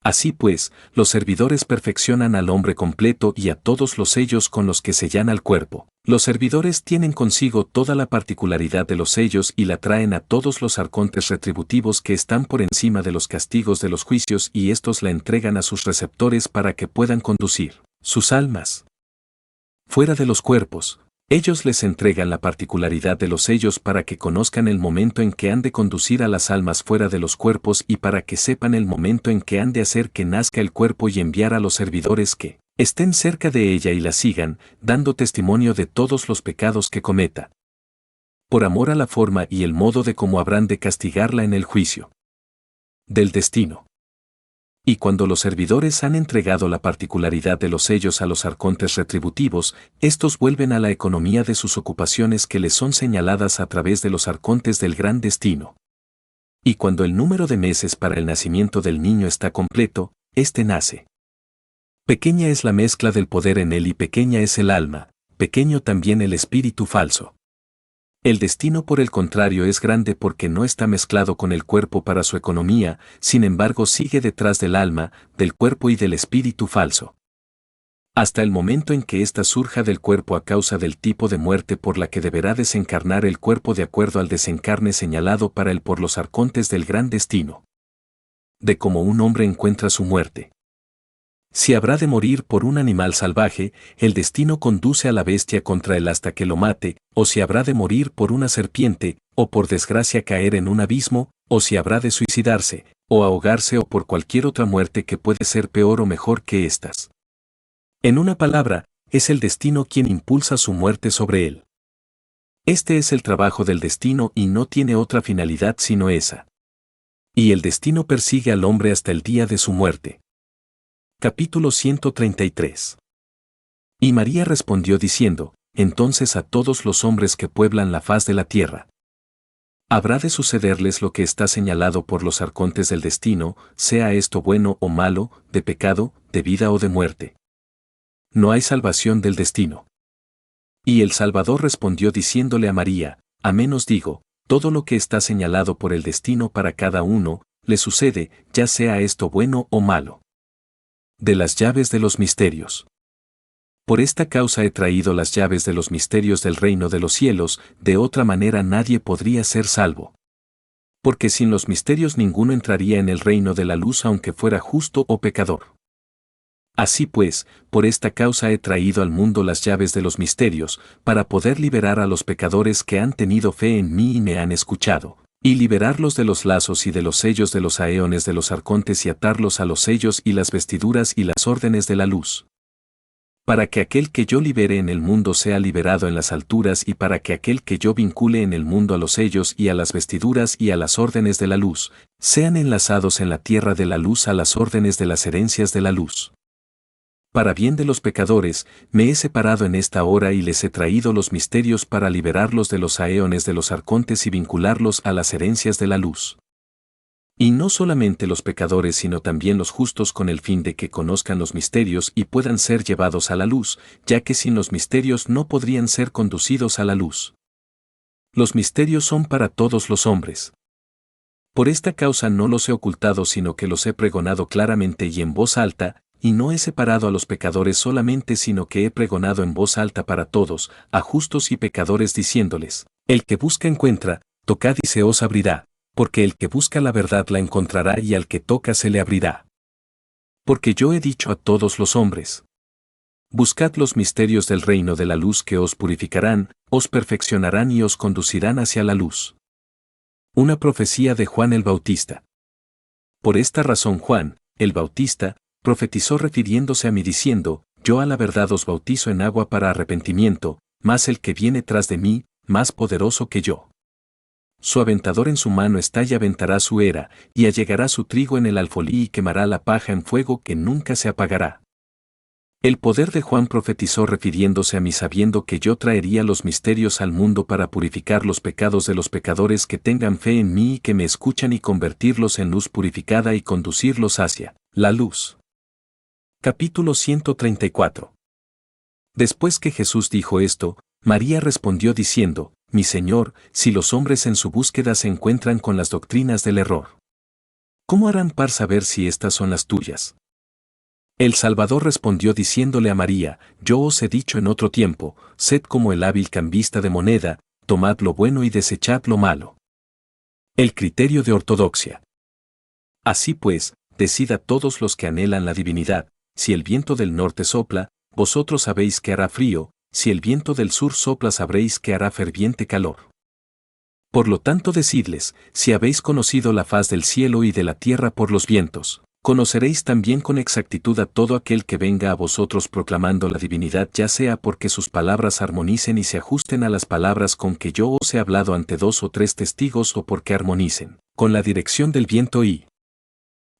Así pues, los servidores perfeccionan al hombre completo y a todos los sellos con los que sellan al cuerpo. Los servidores tienen consigo toda la particularidad de los sellos y la traen a todos los arcontes retributivos que están por encima de los castigos de los juicios y estos la entregan a sus receptores para que puedan conducir sus almas fuera de los cuerpos. Ellos les entregan la particularidad de los sellos para que conozcan el momento en que han de conducir a las almas fuera de los cuerpos y para que sepan el momento en que han de hacer que nazca el cuerpo y enviar a los servidores que estén cerca de ella y la sigan, dando testimonio de todos los pecados que cometa. Por amor a la forma y el modo de cómo habrán de castigarla en el juicio. Del destino. Y cuando los servidores han entregado la particularidad de los sellos a los arcontes retributivos, estos vuelven a la economía de sus ocupaciones que les son señaladas a través de los arcontes del gran destino. Y cuando el número de meses para el nacimiento del niño está completo, éste nace. Pequeña es la mezcla del poder en él y pequeña es el alma, pequeño también el espíritu falso. El destino, por el contrario, es grande porque no está mezclado con el cuerpo para su economía, sin embargo sigue detrás del alma, del cuerpo y del espíritu falso. Hasta el momento en que ésta surja del cuerpo a causa del tipo de muerte por la que deberá desencarnar el cuerpo de acuerdo al desencarne señalado para él por los arcontes del gran destino. De cómo un hombre encuentra su muerte. Si habrá de morir por un animal salvaje, el destino conduce a la bestia contra él hasta que lo mate, o si habrá de morir por una serpiente, o por desgracia caer en un abismo, o si habrá de suicidarse, o ahogarse o por cualquier otra muerte que puede ser peor o mejor que estas. En una palabra, es el destino quien impulsa su muerte sobre él. Este es el trabajo del destino y no tiene otra finalidad sino esa. Y el destino persigue al hombre hasta el día de su muerte. Capítulo 133. Y María respondió diciendo, entonces a todos los hombres que pueblan la faz de la tierra habrá de sucederles lo que está señalado por los arcontes del destino, sea esto bueno o malo, de pecado, de vida o de muerte. No hay salvación del destino. Y el Salvador respondió diciéndole a María, amén os digo, todo lo que está señalado por el destino para cada uno, le sucede, ya sea esto bueno o malo. De las llaves de los misterios. Por esta causa he traído las llaves de los misterios del reino de los cielos, de otra manera nadie podría ser salvo. Porque sin los misterios ninguno entraría en el reino de la luz aunque fuera justo o pecador. Así pues, por esta causa he traído al mundo las llaves de los misterios, para poder liberar a los pecadores que han tenido fe en mí y me han escuchado. Y liberarlos de los lazos y de los sellos de los aeones de los arcontes y atarlos a los sellos y las vestiduras y las órdenes de la luz. Para que aquel que yo libere en el mundo sea liberado en las alturas y para que aquel que yo vincule en el mundo a los sellos y a las vestiduras y a las órdenes de la luz, sean enlazados en la tierra de la luz a las órdenes de las herencias de la luz. Para bien de los pecadores, me he separado en esta hora y les he traído los misterios para liberarlos de los aeones de los arcontes y vincularlos a las herencias de la luz. Y no solamente los pecadores sino también los justos con el fin de que conozcan los misterios y puedan ser llevados a la luz, ya que sin los misterios no podrían ser conducidos a la luz. Los misterios son para todos los hombres. Por esta causa no los he ocultado sino que los he pregonado claramente y en voz alta, y no he separado a los pecadores solamente sino que he pregonado en voz alta para todos, a justos y pecadores diciéndoles, el que busca encuentra, tocad y se os abrirá, porque el que busca la verdad la encontrará y al que toca se le abrirá. Porque yo he dicho a todos los hombres, buscad los misterios del reino de la luz que os purificarán, os perfeccionarán y os conducirán hacia la luz. Una profecía de Juan el Bautista. Por esta razón Juan, el Bautista, profetizó refiriéndose a mí diciendo, yo a la verdad os bautizo en agua para arrepentimiento, mas el que viene tras de mí, más poderoso que yo. Su aventador en su mano está y aventará su era, y allegará su trigo en el alfolí y quemará la paja en fuego que nunca se apagará. El poder de Juan profetizó refiriéndose a mí sabiendo que yo traería los misterios al mundo para purificar los pecados de los pecadores que tengan fe en mí y que me escuchan y convertirlos en luz purificada y conducirlos hacia la luz. Capítulo 134. Después que Jesús dijo esto, María respondió diciendo, mi Señor, si los hombres en su búsqueda se encuentran con las doctrinas del error, ¿cómo harán para saber si estas son las tuyas? El Salvador respondió diciéndole a María, yo os he dicho en otro tiempo, sed como el hábil cambista de moneda, tomad lo bueno y desechad lo malo. El criterio de ortodoxia. Así pues, decid todos los que anhelan la divinidad, si el viento del norte sopla, vosotros sabéis que hará frío, si el viento del sur sopla sabréis que hará ferviente calor. Por lo tanto decidles, si habéis conocido la faz del cielo y de la tierra por los vientos, conoceréis también con exactitud a todo aquel que venga a vosotros proclamando la divinidad, ya sea porque sus palabras armonicen y se ajusten a las palabras con que yo os he hablado ante 2 o 3 testigos o porque armonicen con la dirección del viento y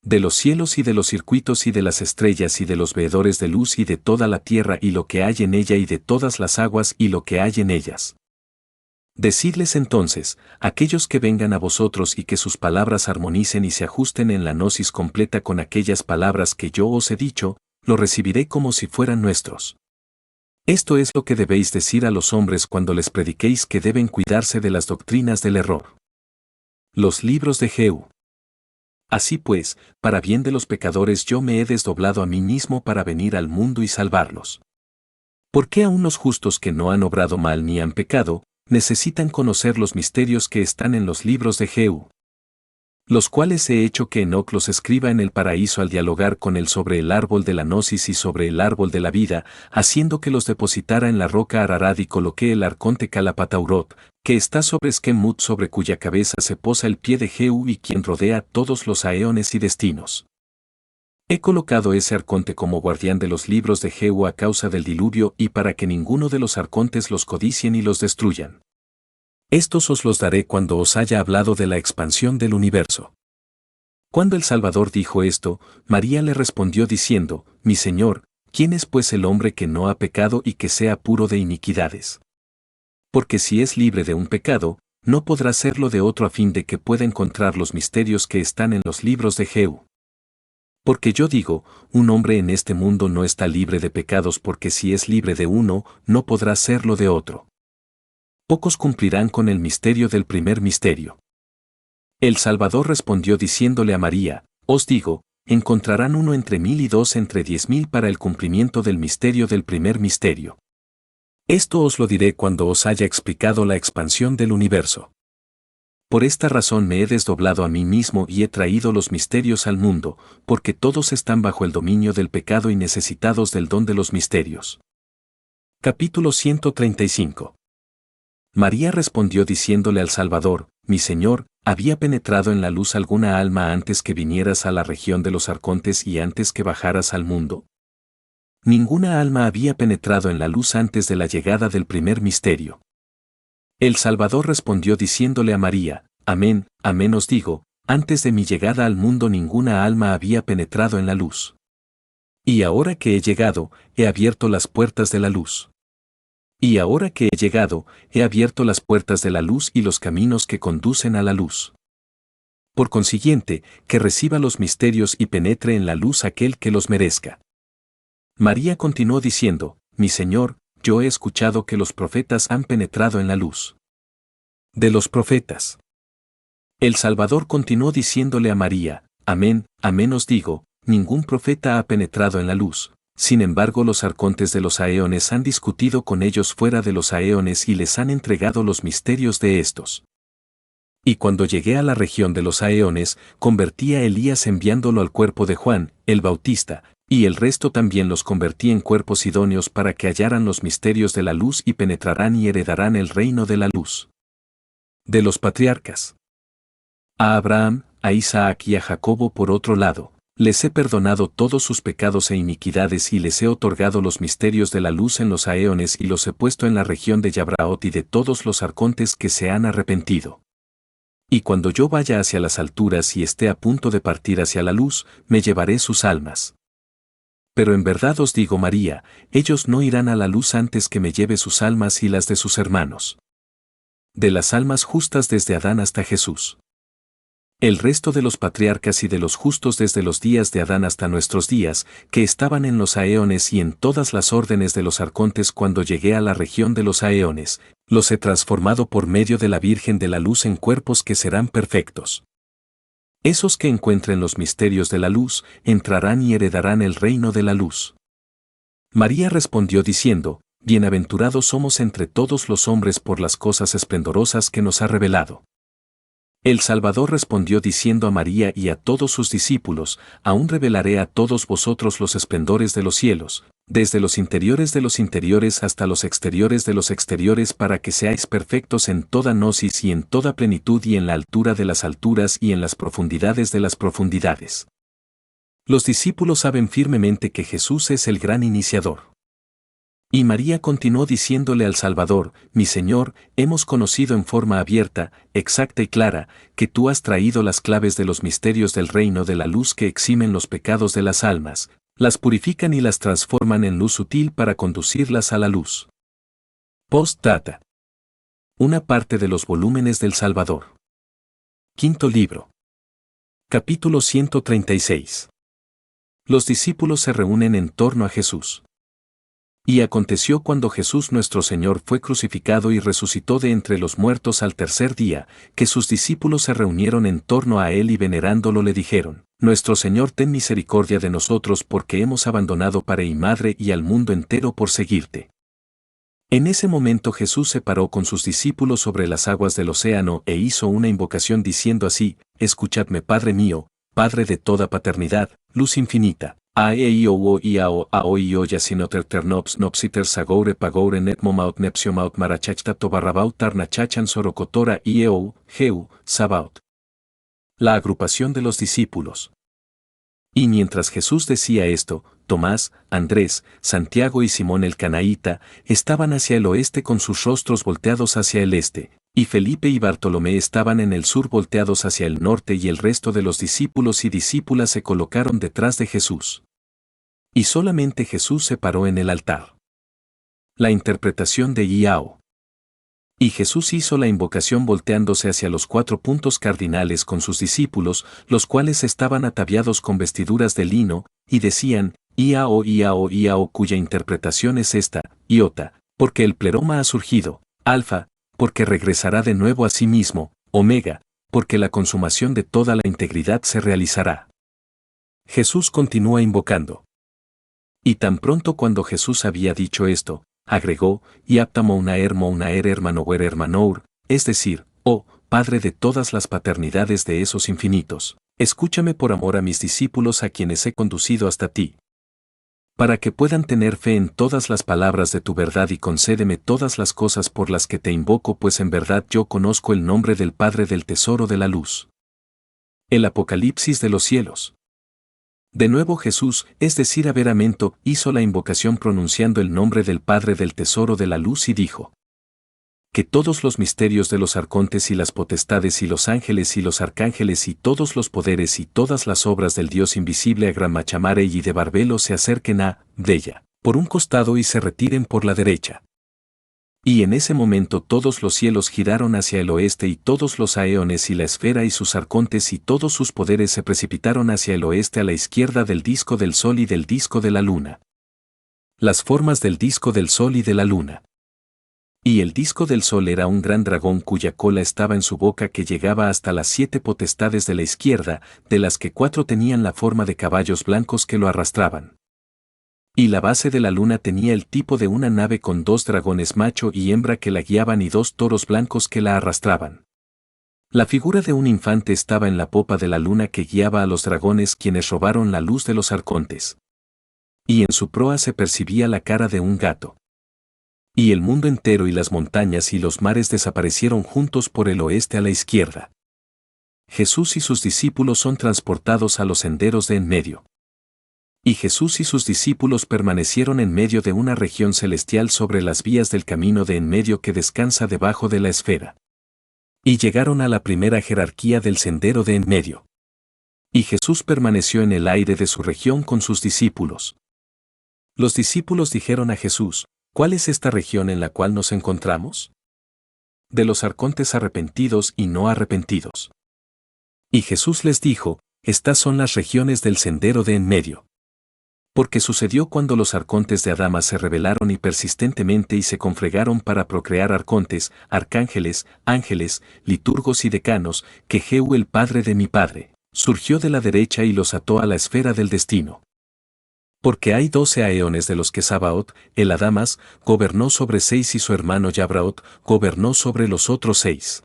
De los cielos y de los circuitos y de las estrellas y de los veedores de luz y de toda la tierra y lo que hay en ella y de todas las aguas y lo que hay en ellas. Decidles entonces, aquellos que vengan a vosotros y que sus palabras armonicen y se ajusten en la gnosis completa con aquellas palabras que yo os he dicho, lo recibiré como si fueran nuestros. Esto es lo que debéis decir a los hombres cuando les prediquéis que deben cuidarse de las doctrinas del error. Los libros de Jehú. Así pues, para bien de los pecadores yo me he desdoblado a mí mismo para venir al mundo y salvarlos. ¿Por qué aún los justos que no han obrado mal ni han pecado, necesitan conocer los misterios que están en los libros de Jehú? Los cuales he hecho que Enoc los escriba en el paraíso al dialogar con él sobre el árbol de la gnosis y sobre el árbol de la vida, haciendo que los depositara en la roca Ararat y coloqué el arconte Calapataurot, que está sobre Esquemut sobre cuya cabeza se posa el pie de Jehú y quien rodea todos los aeones y destinos. He colocado ese arconte como guardián de los libros de Jehú a causa del diluvio y para que ninguno de los arcontes los codicien y los destruyan. Estos os los daré cuando os haya hablado de la expansión del universo. Cuando el Salvador dijo esto, María le respondió diciendo, Mi Señor, ¿quién es pues el hombre que no ha pecado y que sea puro de iniquidades? Porque si es libre de un pecado, no podrá serlo de otro a fin de que pueda encontrar los misterios que están en los libros de Jehú. Porque yo digo, un hombre en este mundo no está libre de pecados porque si es libre de uno, no podrá serlo de otro. Pocos cumplirán con el misterio del primer misterio. El Salvador respondió diciéndole a María, Os digo, encontrarán uno entre 1000 y dos entre 10.000 para el cumplimiento del misterio del primer misterio. Esto os lo diré cuando os haya explicado la expansión del universo. Por esta razón me he desdoblado a mí mismo y he traído los misterios al mundo, porque todos están bajo el dominio del pecado y necesitados del don de los misterios. Capítulo 135. María respondió diciéndole al Salvador, Mi Señor, ¿había penetrado en la luz alguna alma antes que vinieras a la región de los arcontes y antes que bajaras al mundo? Ninguna alma había penetrado en la luz antes de la llegada del primer misterio. El Salvador respondió diciéndole a María, Amén, amén os digo, antes de mi llegada al mundo ninguna alma había penetrado en la luz. Y ahora que he llegado, he abierto las puertas de la luz. Y ahora que he llegado, he abierto las puertas de la luz y los caminos que conducen a la luz. Por consiguiente, que reciba los misterios y penetre en la luz aquel que los merezca. María continuó diciendo, Mi Señor, yo he escuchado que los profetas han penetrado en la luz. De los profetas. El Salvador continuó diciéndole a María, Amén, amén os digo, ningún profeta ha penetrado en la luz. Sin embargo, los arcontes de los aeones han discutido con ellos fuera de los aeones y les han entregado los misterios de estos. Y cuando llegué a la región de los aeones, convertí a Elías enviándolo al cuerpo de Juan, el Bautista, y el resto también los convertí en cuerpos idóneos para que hallaran los misterios de la luz y penetrarán y heredarán el reino de la luz. De los patriarcas. A Abraham, a Isaac y a Jacobo por otro lado, les he perdonado todos sus pecados e iniquidades y les he otorgado los misterios de la luz en los aeones y los he puesto en la región de Yabraot y de todos los arcontes que se han arrepentido. Y cuando yo vaya hacia las alturas y esté a punto de partir hacia la luz, me llevaré sus almas. Pero en verdad os digo, María, ellos no irán a la luz antes que me lleve sus almas y las de sus hermanos. De las almas justas desde Adán hasta Jesús. El resto de los patriarcas y de los justos desde los días de Adán hasta nuestros días, que estaban en los aeones y en todas las órdenes de los arcontes cuando llegué a la región de los aeones, los he transformado por medio de la Virgen de la Luz en cuerpos que serán perfectos. Esos que encuentren los misterios de la luz, entrarán y heredarán el reino de la luz. María respondió diciendo, Bienaventurados somos entre todos los hombres por las cosas esplendorosas que nos ha revelado. El Salvador respondió diciendo a María y a todos sus discípulos, Aún revelaré a todos vosotros los esplendores de los cielos, desde los interiores de los interiores hasta los exteriores de los exteriores para que seáis perfectos en toda gnosis y en toda plenitud y en la altura de las alturas y en las profundidades de las profundidades. Los discípulos saben firmemente que Jesús es el gran iniciador. Y María continuó diciéndole al Salvador: Mi Señor, hemos conocido en forma abierta, exacta y clara, que tú has traído las claves de los misterios del reino de la luz que eximen los pecados de las almas, las purifican y las transforman en luz sutil para conducirlas a la luz. Postdata. Una parte de los volúmenes del Salvador. Quinto libro. Capítulo 136. Los discípulos se reúnen en torno a Jesús. Y aconteció cuando Jesús nuestro Señor fue crucificado y resucitó de entre los muertos al tercer día, que sus discípulos se reunieron en torno a él y venerándolo le dijeron: Nuestro Señor, ten misericordia de nosotros porque hemos abandonado Padre y Madre y al mundo entero por seguirte. En ese momento Jesús se paró con sus discípulos sobre las aguas del océano e hizo una invocación diciendo así: Escuchadme, Padre mío, Padre de toda paternidad, luz infinita. Aeio iao aoio yasinoter ternops nopsiter sagoure pagoure netmomaut nepsiomaut marachachta tobarrabaut tarnachachan sorocotora ieo, Geu, Sabaot. La agrupación de los discípulos. Y mientras Jesús decía esto, Tomás, Andrés, Santiago y Simón el Canaíta estaban hacia el oeste con sus rostros volteados hacia el este, y Felipe y Bartolomé estaban en el sur volteados hacia el norte, y el resto de los discípulos y discípulas se colocaron detrás de Jesús. Y solamente Jesús se paró en el altar. La interpretación de Iao. Y Jesús hizo la invocación volteándose hacia los 4 puntos cardinales con sus discípulos, los cuales estaban ataviados con vestiduras de lino, y decían: Iao, Iao, Iao, cuya interpretación es esta: Iota, porque el pleroma ha surgido; Alfa, porque regresará de nuevo a sí mismo; Omega, porque la consumación de toda la integridad se realizará. Jesús continúa invocando. Y tan pronto cuando Jesús había dicho esto, agregó: y aptamo una hermanower hermanour, es decir, oh, Padre de todas las paternidades de esos infinitos, escúchame por amor a mis discípulos a quienes he conducido hasta ti. Para que puedan tener fe en todas las palabras de tu verdad, y concédeme todas las cosas por las que te invoco, pues en verdad yo conozco el nombre del Padre del tesoro de la luz. El Apocalipsis de los cielos. De nuevo Jesús, es decir Averamente, hizo la invocación pronunciando el nombre del Padre del tesoro de la luz y dijo: Que todos los misterios de los arcontes y las potestades y los ángeles y los arcángeles y todos los poderes y todas las obras del Dios invisible Agramachamare y de Barbelo se acerquen a Della, por un costado y se retiren por la derecha. Y en ese momento todos los cielos giraron hacia el oeste, y todos los aeones y la esfera y sus arcontes y todos sus poderes se precipitaron hacia el oeste a la izquierda del disco del sol y del disco de la luna. Las formas del disco del sol y de la luna. Y el disco del sol era un gran dragón cuya cola estaba en su boca, que llegaba hasta las 7 potestades de la izquierda, de las que 4 tenían la forma de caballos blancos que lo arrastraban. Y la base de la luna tenía el tipo de una nave con 2 dragones macho y hembra que la guiaban y 2 toros blancos que la arrastraban. La figura de un infante estaba en la popa de la luna que guiaba a los dragones, quienes robaron la luz de los arcontes. Y en su proa se percibía la cara de un gato. Y el mundo entero y las montañas y los mares desaparecieron juntos por el oeste a la izquierda. Jesús y sus discípulos son transportados a los senderos de en medio. Y Jesús y sus discípulos permanecieron en medio de una región celestial sobre las vías del camino de en medio que descansa debajo de la esfera. Y llegaron a la primera jerarquía del sendero de en medio. Y Jesús permaneció en el aire de su región con sus discípulos. Los discípulos dijeron a Jesús: ¿Cuál es esta región en la cual nos encontramos? De los arcontes arrepentidos y no arrepentidos. Y Jesús les dijo: Estas son las regiones del sendero de en medio. Porque sucedió cuando los arcontes de Adama se rebelaron y persistentemente y se confregaron para procrear arcontes, arcángeles, ángeles, liturgos y decanos, que Jehú el padre de mi padre, surgió de la derecha y los ató a la esfera del destino. Porque hay 12 aeones de los que Sabaot, el Adamas, gobernó sobre 6 y su hermano Yabraot gobernó sobre los otros 6.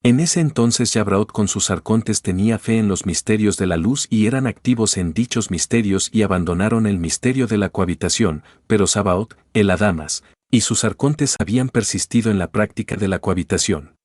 En ese entonces Yabraot con sus arcontes tenía fe en los misterios de la luz y eran activos en dichos misterios y abandonaron el misterio de la cohabitación, pero Sabaot, el Adamas, y sus arcontes habían persistido en la práctica de la cohabitación.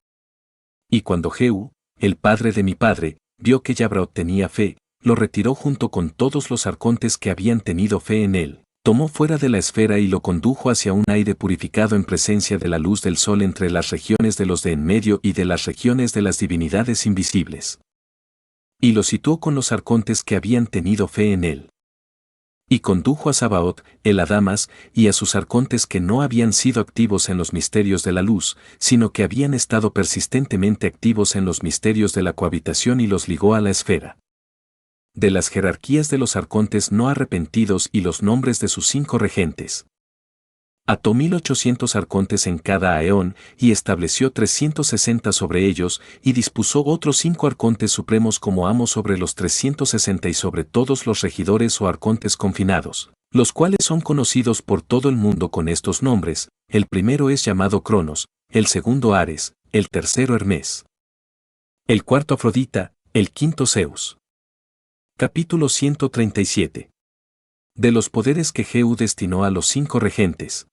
Y cuando Jehú, el padre de mi padre, vio que Yabraot tenía fe, lo retiró junto con todos los arcontes que habían tenido fe en él, Tomó fuera de la esfera y lo condujo hacia un aire purificado en presencia de la luz del sol entre las regiones de los de en medio y de las regiones de las divinidades invisibles. Y lo situó con los arcontes que habían tenido fe en él. Y condujo a Sabaoth, el Adamas, y a sus arcontes que no habían sido activos en los misterios de la luz, sino que habían estado persistentemente activos en los misterios de la cohabitación y los ligó a la esfera. De las jerarquías de los arcontes no arrepentidos y los nombres de sus 5 regentes. Ató 1800 arcontes en cada aeón y estableció 360 sobre ellos y dispuso otros 5 arcontes supremos como amos sobre los 360 y sobre todos los regidores o arcontes confinados, los cuales son conocidos por todo el mundo con estos nombres. El primero es llamado Cronos, el segundo Ares, el tercero Hermes, el cuarto Afrodita, el quinto Zeus. Capítulo 137. De los poderes que Jehú destinó a los 5 regentes.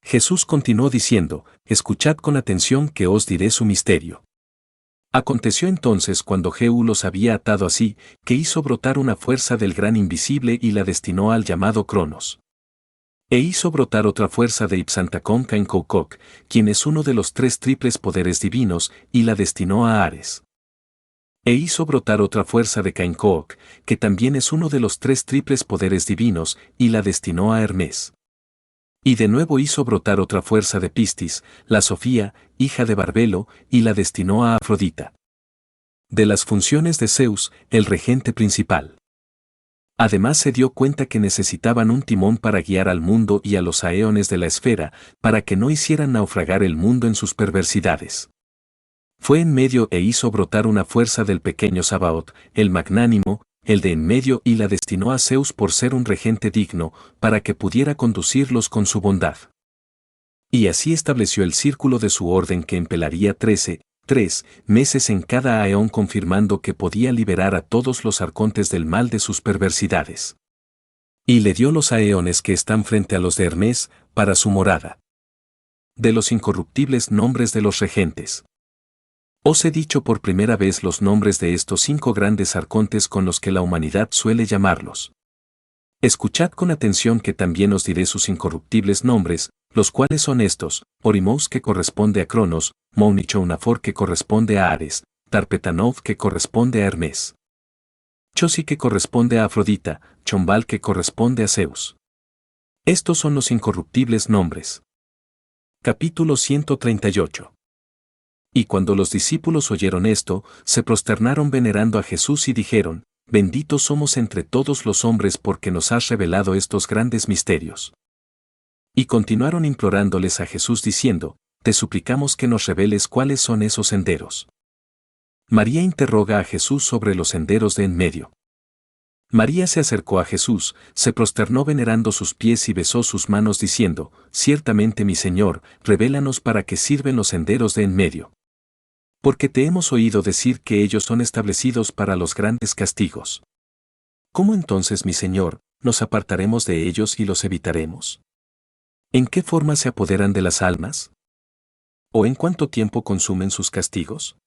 Jesús continuó diciendo, escuchad con atención que os diré su misterio. Aconteció entonces cuando Jehú los había atado así, que hizo brotar una fuerza del gran invisible y la destinó al llamado Cronos. E hizo brotar otra fuerza de Ipsantacón Caincococ, quien es uno de los 3 triples poderes divinos, y la destinó a Ares. E hizo brotar otra fuerza de Caincoc, que también es uno de los 3 triples poderes divinos, y la destinó a Hermes. Y de nuevo hizo brotar otra fuerza de Pistis, la Sofía, hija de Barbelo, y la destinó a Afrodita. De las funciones de Zeus, el regente principal. Además se dio cuenta que necesitaban un timón para guiar al mundo y a los aeones de la esfera, para que no hicieran naufragar el mundo en sus perversidades. Fue en medio e hizo brotar una fuerza del pequeño Sabaoth, el magnánimo, el de en medio, y la destinó a Zeus por ser un regente digno, para que pudiera conducirlos con su bondad. Y así estableció el círculo de su orden que empelaría 3 meses en cada aeón, confirmando que podía liberar a todos los arcontes del mal de sus perversidades. Y le dio los aeones que están frente a los de Hermes, para su morada. De los incorruptibles nombres de los regentes. Os he dicho por primera vez los nombres de estos 5 grandes arcontes con los que la humanidad suele llamarlos. Escuchad con atención que también os diré sus incorruptibles nombres, los cuales son estos: Orimous, que corresponde a Cronos; Mounichounafor, que corresponde a Ares; Tarpetanov, que corresponde a Hermes; Chosi, que corresponde a Afrodita; Chombal, que corresponde a Zeus. Estos son los incorruptibles nombres. Capítulo 138. Y cuando los discípulos oyeron esto, se prosternaron venerando a Jesús y dijeron, benditos somos entre todos los hombres porque nos has revelado estos grandes misterios. Y continuaron implorándoles a Jesús diciendo, te suplicamos que nos reveles cuáles son esos senderos. María interroga a Jesús sobre los senderos de en medio. María se acercó a Jesús, se prosternó venerando sus pies y besó sus manos diciendo, ciertamente mi Señor, revélanos para qué sirven los senderos de en medio. Porque te hemos oído decir que ellos son establecidos para los grandes castigos. ¿Cómo entonces, mi Señor, nos apartaremos de ellos y los evitaremos? ¿En qué forma se apoderan de las almas? ¿O en cuánto tiempo consumen sus castigos?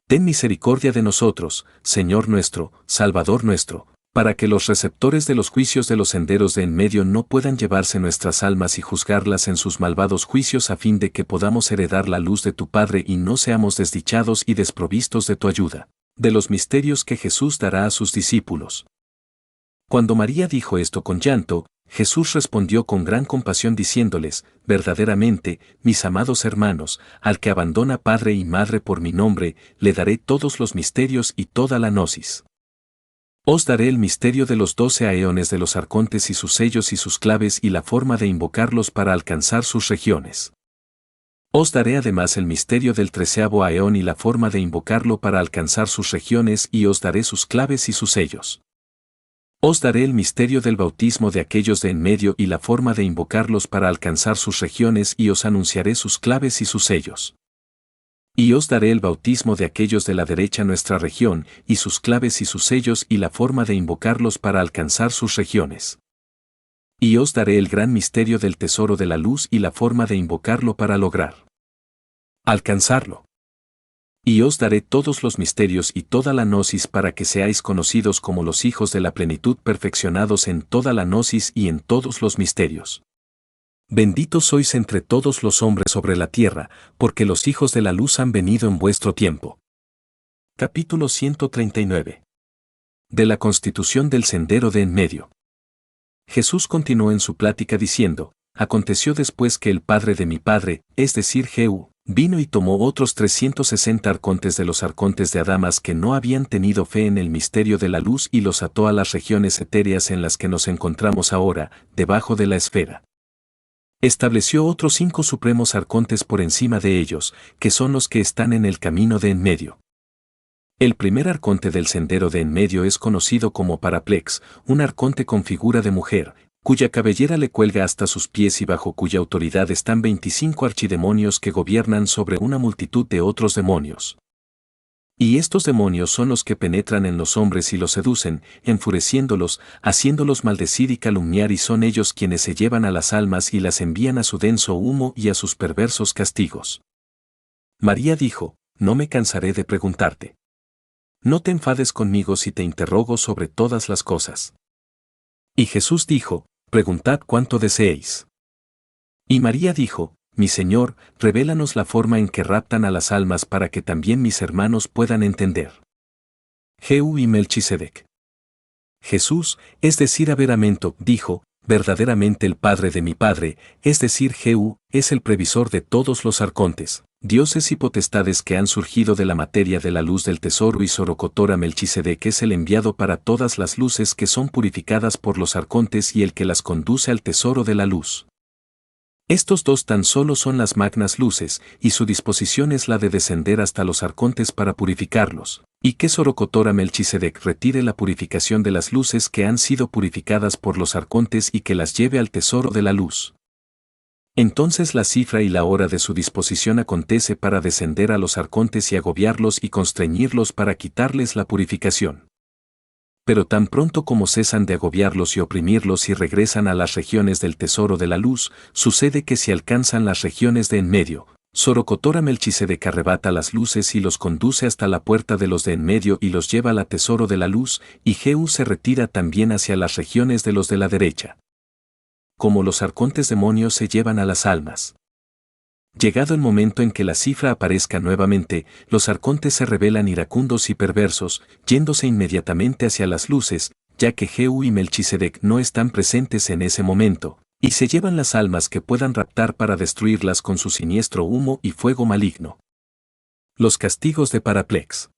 Ten misericordia de nosotros, Señor nuestro, Salvador nuestro, para que los receptores de los juicios de los senderos de en medio no puedan llevarse nuestras almas y juzgarlas en sus malvados juicios, a fin de que podamos heredar la luz de tu Padre y no seamos desdichados y desprovistos de tu ayuda. De los misterios que Jesús dará a sus discípulos. Cuando María dijo esto con llanto, Jesús respondió con gran compasión diciéndoles, verdaderamente, mis amados hermanos, al que abandona padre y madre por mi nombre, le daré todos los misterios y toda la gnosis. Os daré el misterio de los 12 aeones de los arcontes y sus sellos y sus claves y la forma de invocarlos para alcanzar sus regiones. Os daré además el misterio del 13º aeón y la forma de invocarlo para alcanzar sus regiones, y os daré sus claves y sus sellos. Os daré el misterio del bautismo de aquellos de en medio y la forma de invocarlos para alcanzar sus regiones, y os anunciaré sus claves y sus sellos. Y os daré el bautismo de aquellos de la derecha, nuestra región, y sus claves y sus sellos y la forma de invocarlos para alcanzar sus regiones. Y os daré el gran misterio del tesoro de la luz y la forma de invocarlo para lograr alcanzarlo. Y os daré todos los misterios y toda la gnosis para que seáis conocidos como los hijos de la plenitud perfeccionados en toda la gnosis y en todos los misterios. Benditos sois entre todos los hombres sobre la tierra, porque los hijos de la luz han venido en vuestro tiempo. Capítulo 139. De la constitución del sendero de en medio. Jesús continuó en su plática diciendo: Aconteció después que el padre de mi padre, es decir Jehú, vino y tomó otros 360 arcontes de los arcontes de Adamas que no habían tenido fe en el misterio de la luz y los ató a las regiones etéreas en las que nos encontramos ahora, debajo de la esfera. Estableció otros 5 supremos arcontes por encima de ellos, que son los que están en el camino de en medio. El primer arconte del sendero de en medio es conocido como Paraplex, un arconte con figura de mujer, cuya cabellera le cuelga hasta sus pies y bajo cuya autoridad están 25 archidemonios que gobiernan sobre una multitud de otros demonios. Y estos demonios son los que penetran en los hombres y los seducen, enfureciéndolos, haciéndolos maldecir y calumniar, y son ellos quienes se llevan a las almas y las envían a su denso humo y a sus perversos castigos. María dijo: No me cansaré de preguntarte. No te enfades conmigo si te interrogo sobre todas las cosas. Y Jesús dijo: Preguntad cuanto deseéis. Y María dijo: Mi Señor, revélanos la forma en que raptan a las almas para que también mis hermanos puedan entender. Jehú y Melchisedec. Jesús, es decir Averamento, dijo: Verdaderamente el padre de mi padre, es decir Jehú, es el previsor de todos los arcontes, dioses y potestades que han surgido de la materia de la luz del tesoro, y Sorocotora Melchisedec es el enviado para todas las luces que son purificadas por los arcontes y el que las conduce al tesoro de la luz. Estos dos tan solo son las magnas luces, y su disposición es la de descender hasta los arcontes para purificarlos, y que Sorocotora Melchisedec retire la purificación de las luces que han sido purificadas por los arcontes y que las lleve al tesoro de la luz. Entonces la cifra y la hora de su disposición acontece para descender a los arcontes y agobiarlos y constreñirlos para quitarles la purificación. Pero tan pronto como cesan de agobiarlos y oprimirlos y regresan a las regiones del tesoro de la luz, sucede que si alcanzan las regiones de en medio, Sorocotora Melchisedec arrebata las luces y los conduce hasta la puerta de los de en medio y los lleva al tesoro de la luz, y Jehú se retira también hacia las regiones de los de la derecha. Como los arcontes demonios se llevan a las almas. Llegado el momento en que la cifra aparezca nuevamente, los arcontes se revelan iracundos y perversos, yéndose inmediatamente hacia las luces, ya que Jehú y Melchisedec no están presentes en ese momento, y se llevan las almas que puedan raptar para destruirlas con su siniestro humo y fuego maligno. Los castigos de Paraplex.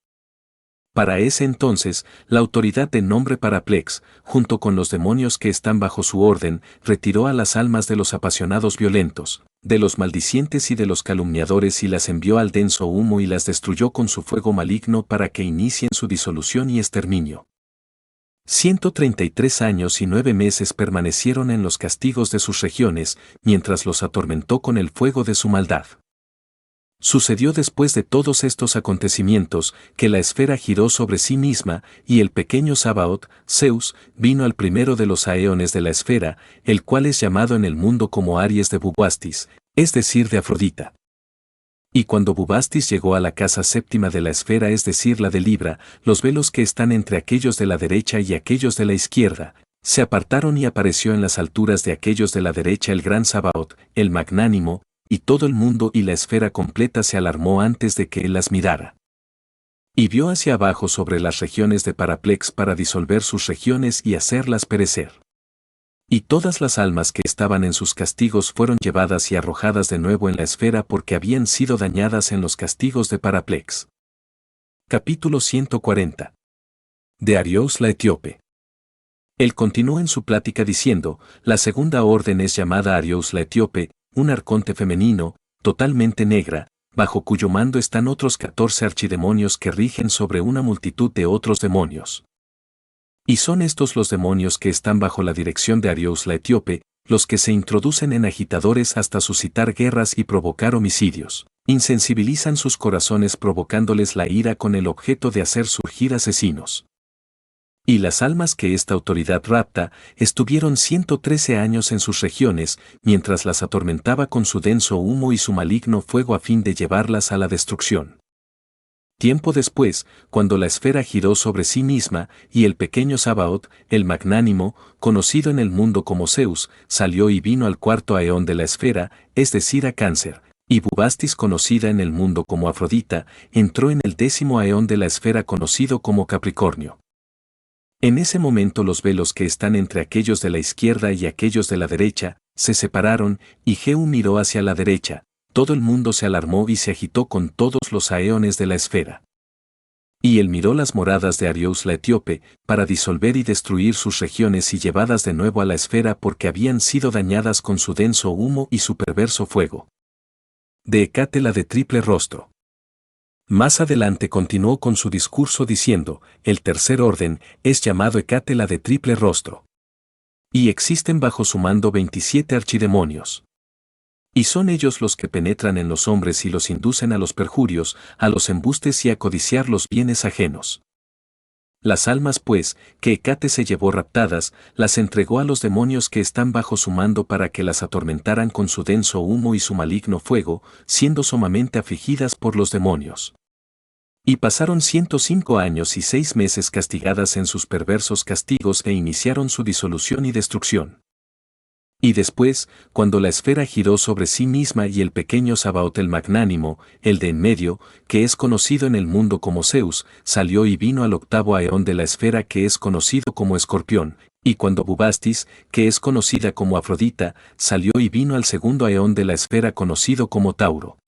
Para ese entonces, la autoridad de nombre Paraplex, junto con los demonios que están bajo su orden, retiró a las almas de los apasionados violentos, de los maldicientes y de los calumniadores, y las envió al denso humo y las destruyó con su fuego maligno para que inicien su disolución y exterminio. 133 años y 9 meses permanecieron en los castigos de sus regiones, mientras los atormentó con el fuego de su maldad. Sucedió después de todos estos acontecimientos, que la esfera giró sobre sí misma, y el pequeño Sabaoth, Zeus, vino al primero de los aeones de la esfera, el cual es llamado en el mundo como Aries de Bubastis, es decir de Afrodita. Y cuando Bubastis llegó a la casa séptima de la esfera, es decir la de Libra, los velos que están entre aquellos de la derecha y aquellos de la izquierda, se apartaron y apareció en las alturas de aquellos de la derecha el gran Sabaoth, el magnánimo, y todo el mundo y la esfera completa se alarmó antes de que él las mirara. Y vio hacia abajo sobre las regiones de Paraplex para disolver sus regiones y hacerlas perecer. Y todas las almas que estaban en sus castigos fueron llevadas y arrojadas de nuevo en la esfera porque habían sido dañadas en los castigos de Paraplex. Capítulo 140. De Ariós la etíope. Él continuó en su plática diciendo: La segunda orden es llamada Ariós la etíope, un arconte femenino, totalmente negra, bajo cuyo mando están otros 14 archidemonios que rigen sobre una multitud de otros demonios. Y son estos los demonios que están bajo la dirección de Ariós la etíope, los que se introducen en agitadores hasta suscitar guerras y provocar homicidios, insensibilizan sus corazones provocándoles la ira con el objeto de hacer surgir asesinos. Y las almas que esta autoridad rapta estuvieron 113 años en sus regiones, mientras las atormentaba con su denso humo y su maligno fuego a fin de llevarlas a la destrucción. Tiempo después, cuando la esfera giró sobre sí misma, y el pequeño Sabaoth, el magnánimo, conocido en el mundo como Zeus, salió y vino al cuarto aeón de la esfera, es decir a Cáncer, y Bubastis, conocida en el mundo como Afrodita, entró en el 10º aeón de la esfera conocido como Capricornio. En ese momento los velos que están entre aquellos de la izquierda y aquellos de la derecha, se separaron, y Jehú miró hacia la derecha. Todo el mundo se alarmó y se agitó con todos los aeones de la esfera. Y él miró las moradas de Ariós la etíope, para disolver y destruir sus regiones y llevadas de nuevo a la esfera porque habían sido dañadas con su denso humo y su perverso fuego. De Hécate la de triple rostro. Más adelante continuó con su discurso diciendo, el tercer orden es llamado Hécate la de triple rostro. Y existen bajo su mando 27 archidemonios. Y son ellos los que penetran en los hombres y los inducen a los perjurios, a los embustes y a codiciar los bienes ajenos. Las almas, pues, que Hécate se llevó raptadas, las entregó a los demonios que están bajo su mando para que las atormentaran con su denso humo y su maligno fuego, siendo sumamente afligidas por los demonios. Y pasaron 105 años y 6 meses castigadas en sus perversos castigos e iniciaron su disolución y destrucción. Y después, cuando la esfera giró sobre sí misma y el pequeño Sabaoth el magnánimo, el de en medio, que es conocido en el mundo como Zeus, salió y vino al 8º aeón de la esfera que es conocido como Escorpión, y cuando Bubastis, que es conocida como Afrodita, salió y vino al 2º aeón de la esfera conocido como Tauro.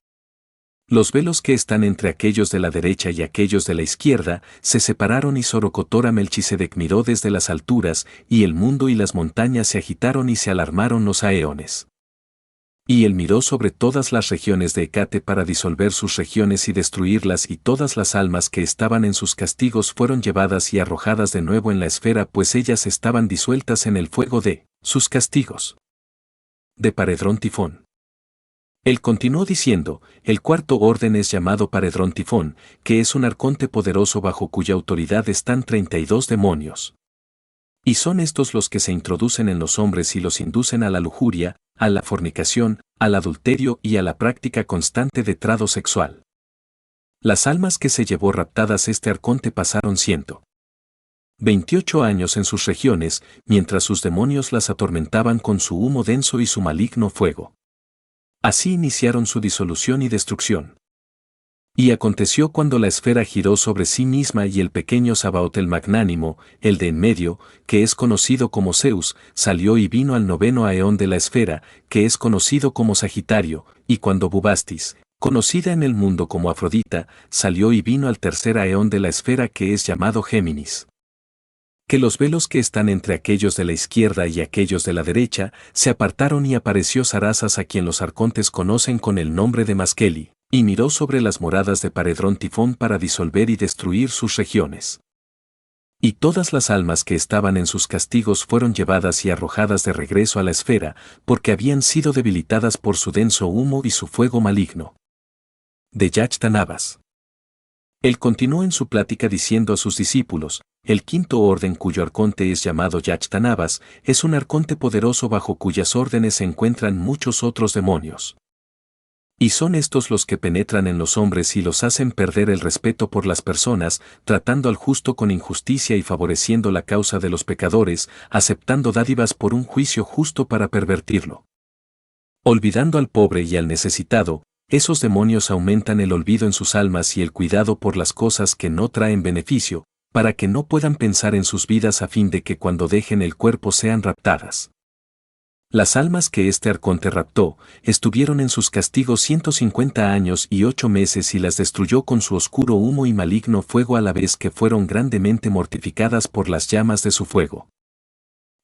Los velos que están entre aquellos de la derecha y aquellos de la izquierda se separaron y Sorocotora Melchisedec miró desde las alturas, y el mundo y las montañas se agitaron y se alarmaron los aeones. Y él miró sobre todas las regiones de Hécate para disolver sus regiones y destruirlas, y todas las almas que estaban en sus castigos fueron llevadas y arrojadas de nuevo en la esfera, pues ellas estaban disueltas en el fuego de sus castigos. De Paredrón Tifón. Él continuó diciendo, el cuarto orden es llamado Paredrón Tifón, que es un arconte poderoso bajo cuya autoridad están 32 demonios. Y son estos los que se introducen en los hombres y los inducen a la lujuria, a la fornicación, al adulterio y a la práctica constante de trado sexual. Las almas que se llevó raptadas este arconte pasaron 128 años en sus regiones, mientras sus demonios las atormentaban con su humo denso y su maligno fuego. Así iniciaron su disolución y destrucción. Y aconteció cuando la esfera giró sobre sí misma y el pequeño Sabaoth el magnánimo, el de en medio, que es conocido como Zeus, salió y vino al 9º aeón de la esfera, que es conocido como Sagitario, y cuando Bubastis, conocida en el mundo como Afrodita, salió y vino al 3er aeón de la esfera que es llamado Géminis. Que los velos que están entre aquellos de la izquierda y aquellos de la derecha se apartaron y apareció Sarasas, a quien los arcontes conocen con el nombre de Masqueli, y miró sobre las moradas de Paredrón Tifón para disolver y destruir sus regiones. Y todas las almas que estaban en sus castigos fueron llevadas y arrojadas de regreso a la esfera, porque habían sido debilitadas por su denso humo y su fuego maligno. De Yachtanabas. Él continuó en su plática diciendo a sus discípulos, el quinto orden cuyo arconte es llamado Yachtanabas, es un arconte poderoso bajo cuyas órdenes se encuentran muchos otros demonios. Y son estos los que penetran en los hombres y los hacen perder el respeto por las personas, tratando al justo con injusticia y favoreciendo la causa de los pecadores, aceptando dádivas por un juicio justo para pervertirlo. Olvidando al pobre y al necesitado, esos demonios aumentan el olvido en sus almas y el cuidado por las cosas que no traen beneficio, para que no puedan pensar en sus vidas a fin de que cuando dejen el cuerpo sean raptadas. Las almas que este arconte raptó, estuvieron en sus castigos 150 años y 8 meses y las destruyó con su oscuro humo y maligno fuego a la vez que fueron grandemente mortificadas por las llamas de su fuego.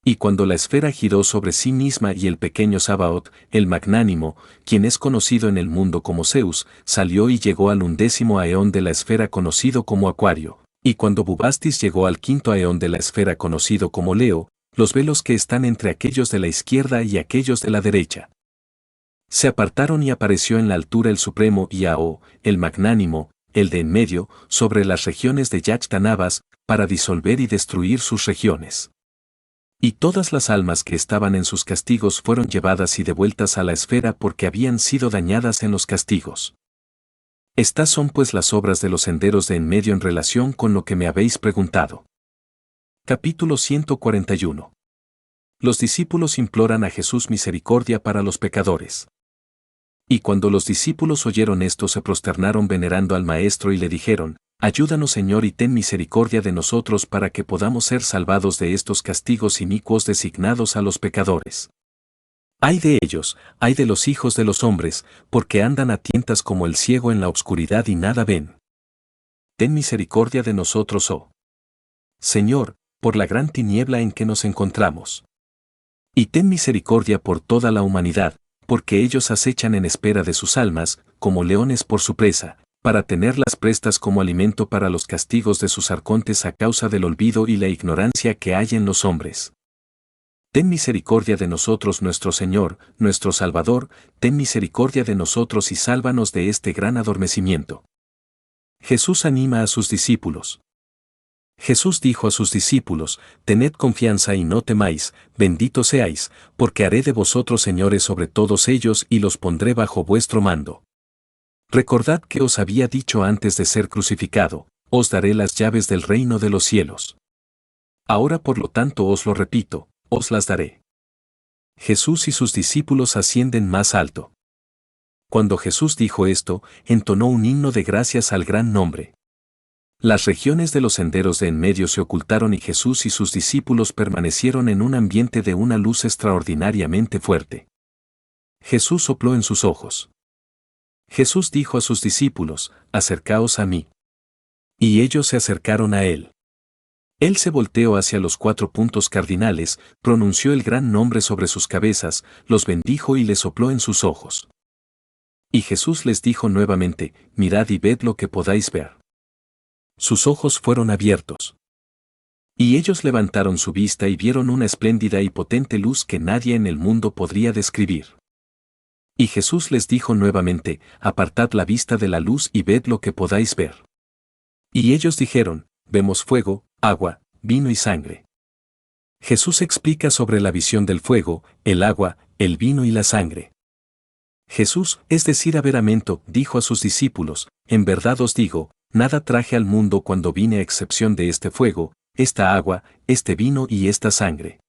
Y cuando la esfera giró sobre sí misma y el pequeño Sabaoth, el magnánimo, quien es conocido en el mundo como Zeus, salió y llegó al 11º aeón de la esfera conocido como Acuario, y cuando Bubastis llegó al 5º aeón de la esfera conocido como Leo, los velos que están entre aquellos de la izquierda y aquellos de la derecha se apartaron y apareció en la altura el Supremo Iao, el magnánimo, el de en medio, sobre las regiones de Yachtanabas, para disolver y destruir sus regiones. Y todas las almas que estaban en sus castigos fueron llevadas y devueltas a la esfera porque habían sido dañadas en los castigos. Estas son pues las obras de los senderos de en medio en relación con lo que me habéis preguntado. Capítulo 141. Los discípulos imploran a Jesús misericordia para los pecadores. Y cuando los discípulos oyeron esto se prosternaron venerando al Maestro y le dijeron, Ayúdanos Señor y ten misericordia de nosotros para que podamos ser salvados de estos castigos inicuos designados a los pecadores. Ay de ellos, ay de los hijos de los hombres, porque andan a tientas como el ciego en la obscuridad y nada ven. Ten misericordia de nosotros, oh Señor, por la gran tiniebla en que nos encontramos. Y ten misericordia por toda la humanidad, porque ellos acechan en espera de sus almas, como leones por su presa, para tenerlas prestas como alimento para los castigos de sus arcontes a causa del olvido y la ignorancia que hay en los hombres. Ten misericordia de nosotros nuestro Señor, nuestro Salvador, ten misericordia de nosotros y sálvanos de este gran adormecimiento. Jesús anima a sus discípulos. Jesús dijo a sus discípulos, Tened confianza y no temáis, benditos seáis, porque haré de vosotros señores sobre todos ellos y los pondré bajo vuestro mando. Recordad que os había dicho antes de ser crucificado, os daré las llaves del reino de los cielos. Ahora por lo tanto os lo repito, os las daré. Jesús y sus discípulos ascienden más alto. Cuando Jesús dijo esto, entonó un himno de gracias al gran nombre. Las regiones de los senderos de en medio se ocultaron y Jesús y sus discípulos permanecieron en un ambiente de una luz extraordinariamente fuerte. Jesús sopló en sus ojos. Jesús dijo a sus discípulos, Acercaos a mí. Y ellos se acercaron a él. Él se volteó hacia los 4 puntos cardinales, pronunció el gran nombre sobre sus cabezas, los bendijo y les sopló en sus ojos. Y Jesús les dijo nuevamente, Mirad y ved lo que podáis ver. Sus ojos fueron abiertos. Y ellos levantaron su vista y vieron una espléndida y potente luz que nadie en el mundo podría describir. Y Jesús les dijo nuevamente, Apartad la vista de la luz y ved lo que podáis ver. Y ellos dijeron, Vemos fuego, agua, vino y sangre. Jesús explica sobre la visión del fuego, el agua, el vino y la sangre. Jesús, es decir, Averamiento, dijo a sus discípulos, En verdad os digo, nada traje al mundo cuando vine a excepción de este fuego, esta agua, este vino y esta sangre.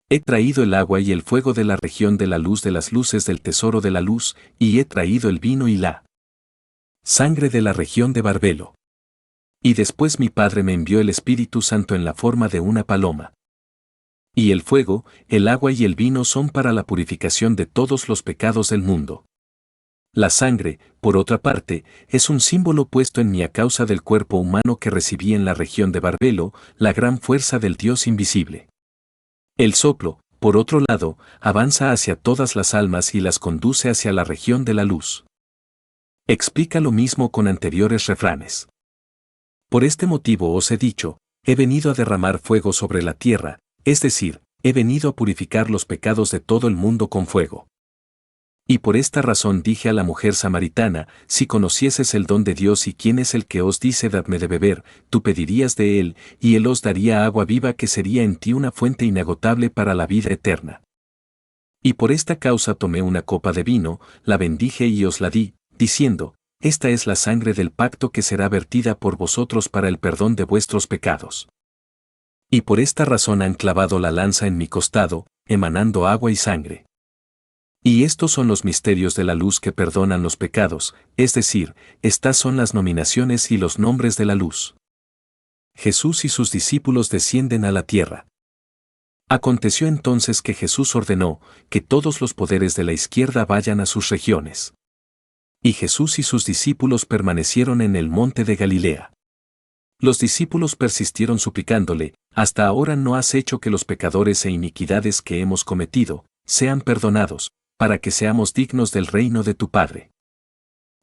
He traído el agua y el fuego de la región de la luz de las luces del tesoro de la luz, y he traído el vino y la sangre de la región de Barbelo. Y después mi Padre me envió el Espíritu Santo en la forma de una paloma. Y el fuego, el agua y el vino son para la purificación de todos los pecados del mundo. La sangre, por otra parte, es un símbolo puesto en mí a causa del cuerpo humano que recibí en la región de Barbelo, la gran fuerza del Dios invisible. El soplo, por otro lado, avanza hacia todas las almas y las conduce hacia la región de la luz. Explica lo mismo con anteriores refranes. Por este motivo os he dicho, he venido a derramar fuego sobre la tierra, es decir, he venido a purificar los pecados de todo el mundo con fuego. Y por esta razón dije a la mujer samaritana, si conocieses el don de Dios y quién es el que os dice dadme de beber, tú pedirías de él, y él os daría agua viva que sería en ti una fuente inagotable para la vida eterna. Y por esta causa tomé una copa de vino, la bendije y os la di, diciendo, Esta es la sangre del pacto que será vertida por vosotros para el perdón de vuestros pecados. Y por esta razón han clavado la lanza en mi costado, emanando agua y sangre. Y estos son los misterios de la luz que perdonan los pecados, es decir, estas son las nominaciones y los nombres de la luz. Jesús y sus discípulos descienden a la tierra. Aconteció entonces que Jesús ordenó que todos los poderes de la izquierda vayan a sus regiones. Y Jesús y sus discípulos permanecieron en el monte de Galilea. Los discípulos persistieron suplicándole, Hasta ahora no has hecho que los pecadores e iniquidades que hemos cometido sean perdonados, para que seamos dignos del reino de tu Padre.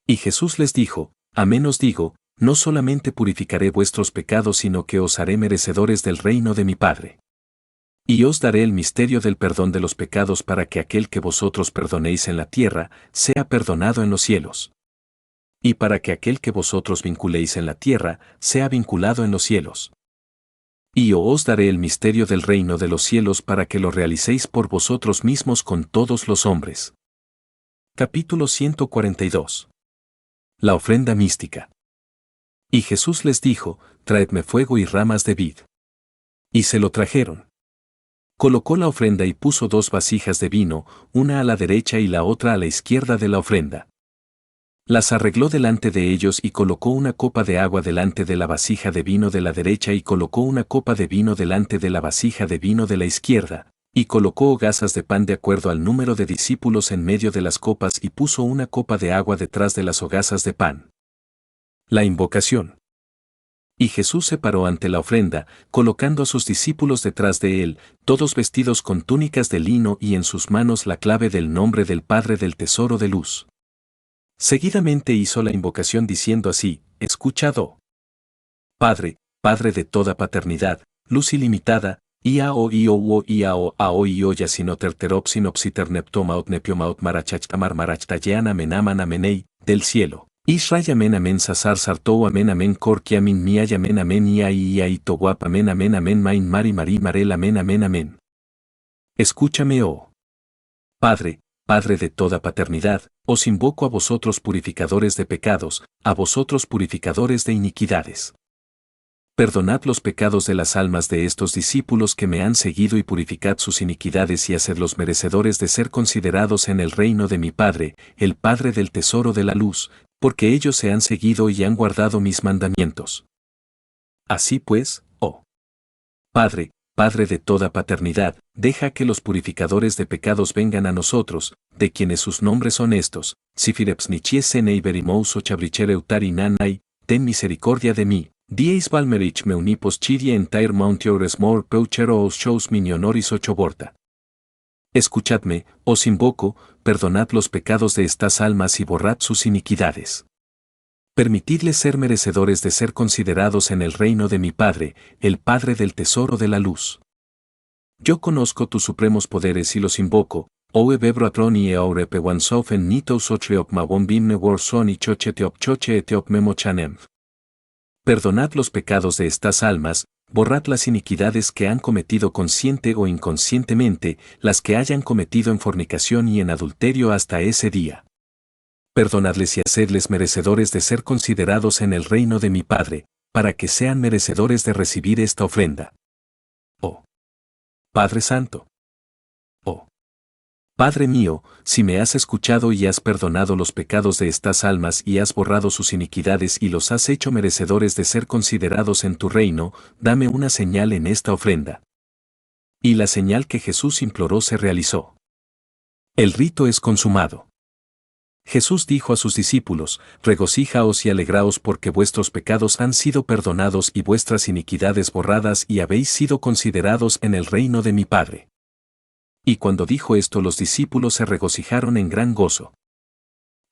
Y Jesús les dijo, Amén os digo, no solamente purificaré vuestros pecados sino que os haré merecedores del reino de mi Padre. Y os daré el misterio del perdón de los pecados para que aquel que vosotros perdonéis en la tierra, sea perdonado en los cielos. Y para que aquel que vosotros vinculéis en la tierra, sea vinculado en los cielos. Y os daré el misterio del reino de los cielos para que lo realicéis por vosotros mismos con todos los hombres. Capítulo 142. La ofrenda mística. Y Jesús les dijo, traedme fuego y ramas de vid. Y se lo trajeron. Colocó la ofrenda y puso 2 vasijas de vino, una a la derecha y la otra a la izquierda de la ofrenda. Las arregló delante de ellos y colocó una copa de agua delante de la vasija de vino de la derecha y colocó una copa de vino delante de la vasija de vino de la izquierda, y colocó hogazas de pan de acuerdo al número de discípulos en medio de las copas y puso una copa de agua detrás de las hogazas de pan. La invocación. Y Jesús se paró ante la ofrenda, colocando a sus discípulos detrás de él, todos vestidos con túnicas de lino y en sus manos la clave del nombre del Padre del Tesoro de Luz. Seguidamente hizo la invocación diciendo así, escuchad, oh Padre, Padre de toda paternidad, luz ilimitada, iao io iao ao io yasinoterterop sinopsiterneptomaot nepiomaot marachachtamar marachtayean amenaman amenei, del cielo. Israel amen amen sasar sartou amen amen korki amin miay amen amen iai towap amen amen amen main mari mari marel amen amen amen. Escúchame, oh Padre, Padre de toda paternidad, os invoco a vosotros purificadores de pecados, a vosotros purificadores de iniquidades. Perdonad los pecados de las almas de estos discípulos que me han seguido y purificad sus iniquidades y hacedlos merecedores de ser considerados en el reino de mi Padre, el Padre del Tesoro de la Luz, porque ellos se han seguido y han guardado mis mandamientos. Así pues, oh Padre, Padre de toda paternidad, deja que los purificadores de pecados vengan a nosotros, de quienes sus nombres son estos, Sifirepsnichies Neiberimous o Chabrichere Utari Nanai, ten misericordia de mí, Dies Valmerich Meunipos Chirie Entire Mountiores More Peuchero os Shows Minionoris Ochoborta. Escuchadme, os invoco, perdonad los pecados de estas almas y borrad sus iniquidades. Permitidles ser merecedores de ser considerados en el reino de mi Padre, el Padre del Tesoro de la Luz. Yo conozco tus supremos poderes y los invoco, Owe Bebroatron y Eurepewansof en Nitos Ochreop Mabombimne Warson y Chocheteop Choche Eteop Memochanem. Perdonad los pecados de estas almas, borrad las iniquidades que han cometido consciente o inconscientemente, las que hayan cometido en fornicación y en adulterio hasta ese día. Perdonadles y hacedles merecedores de ser considerados en el reino de mi Padre, para que sean merecedores de recibir esta ofrenda. Oh Padre Santo. Oh Padre mío, si me has escuchado y has perdonado los pecados de estas almas y has borrado sus iniquidades y los has hecho merecedores de ser considerados en tu reino, dame una señal en esta ofrenda. Y la señal que Jesús imploró se realizó. El rito es consumado. Jesús dijo a sus discípulos, regocijaos y alegraos porque vuestros pecados han sido perdonados y vuestras iniquidades borradas y habéis sido considerados en el reino de mi Padre. Y cuando dijo esto los discípulos se regocijaron en gran gozo.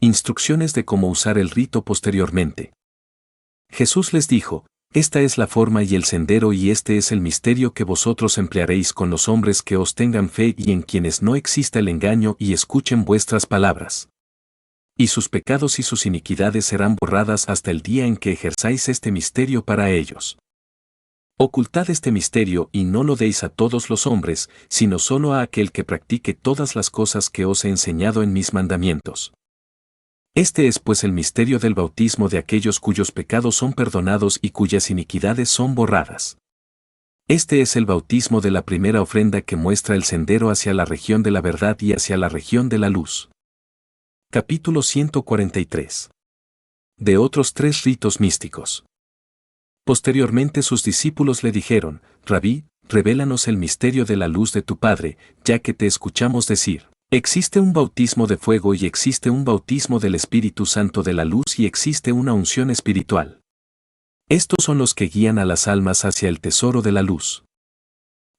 Instrucciones de cómo usar el rito posteriormente. Jesús les dijo, esta es la forma y el sendero y este es el misterio que vosotros emplearéis con los hombres que os tengan fe y en quienes no exista el engaño y escuchen vuestras palabras. Y sus pecados y sus iniquidades serán borradas hasta el día en que ejerzáis este misterio para ellos. Ocultad este misterio y no lo deis a todos los hombres, sino solo a aquel que practique todas las cosas que os he enseñado en mis mandamientos. Este es pues el misterio del bautismo de aquellos cuyos pecados son perdonados y cuyas iniquidades son borradas. Este es el bautismo de la primera ofrenda que muestra el sendero hacia la región de la verdad y hacia la región de la luz. Capítulo 143. De otros 3 ritos místicos. Posteriormente sus discípulos le dijeron, Rabí, revélanos el misterio de la luz de tu Padre, ya que te escuchamos decir, existe un bautismo de fuego y existe un bautismo del Espíritu Santo de la luz y existe una unción espiritual. Estos son los que guían a las almas hacia el tesoro de la luz.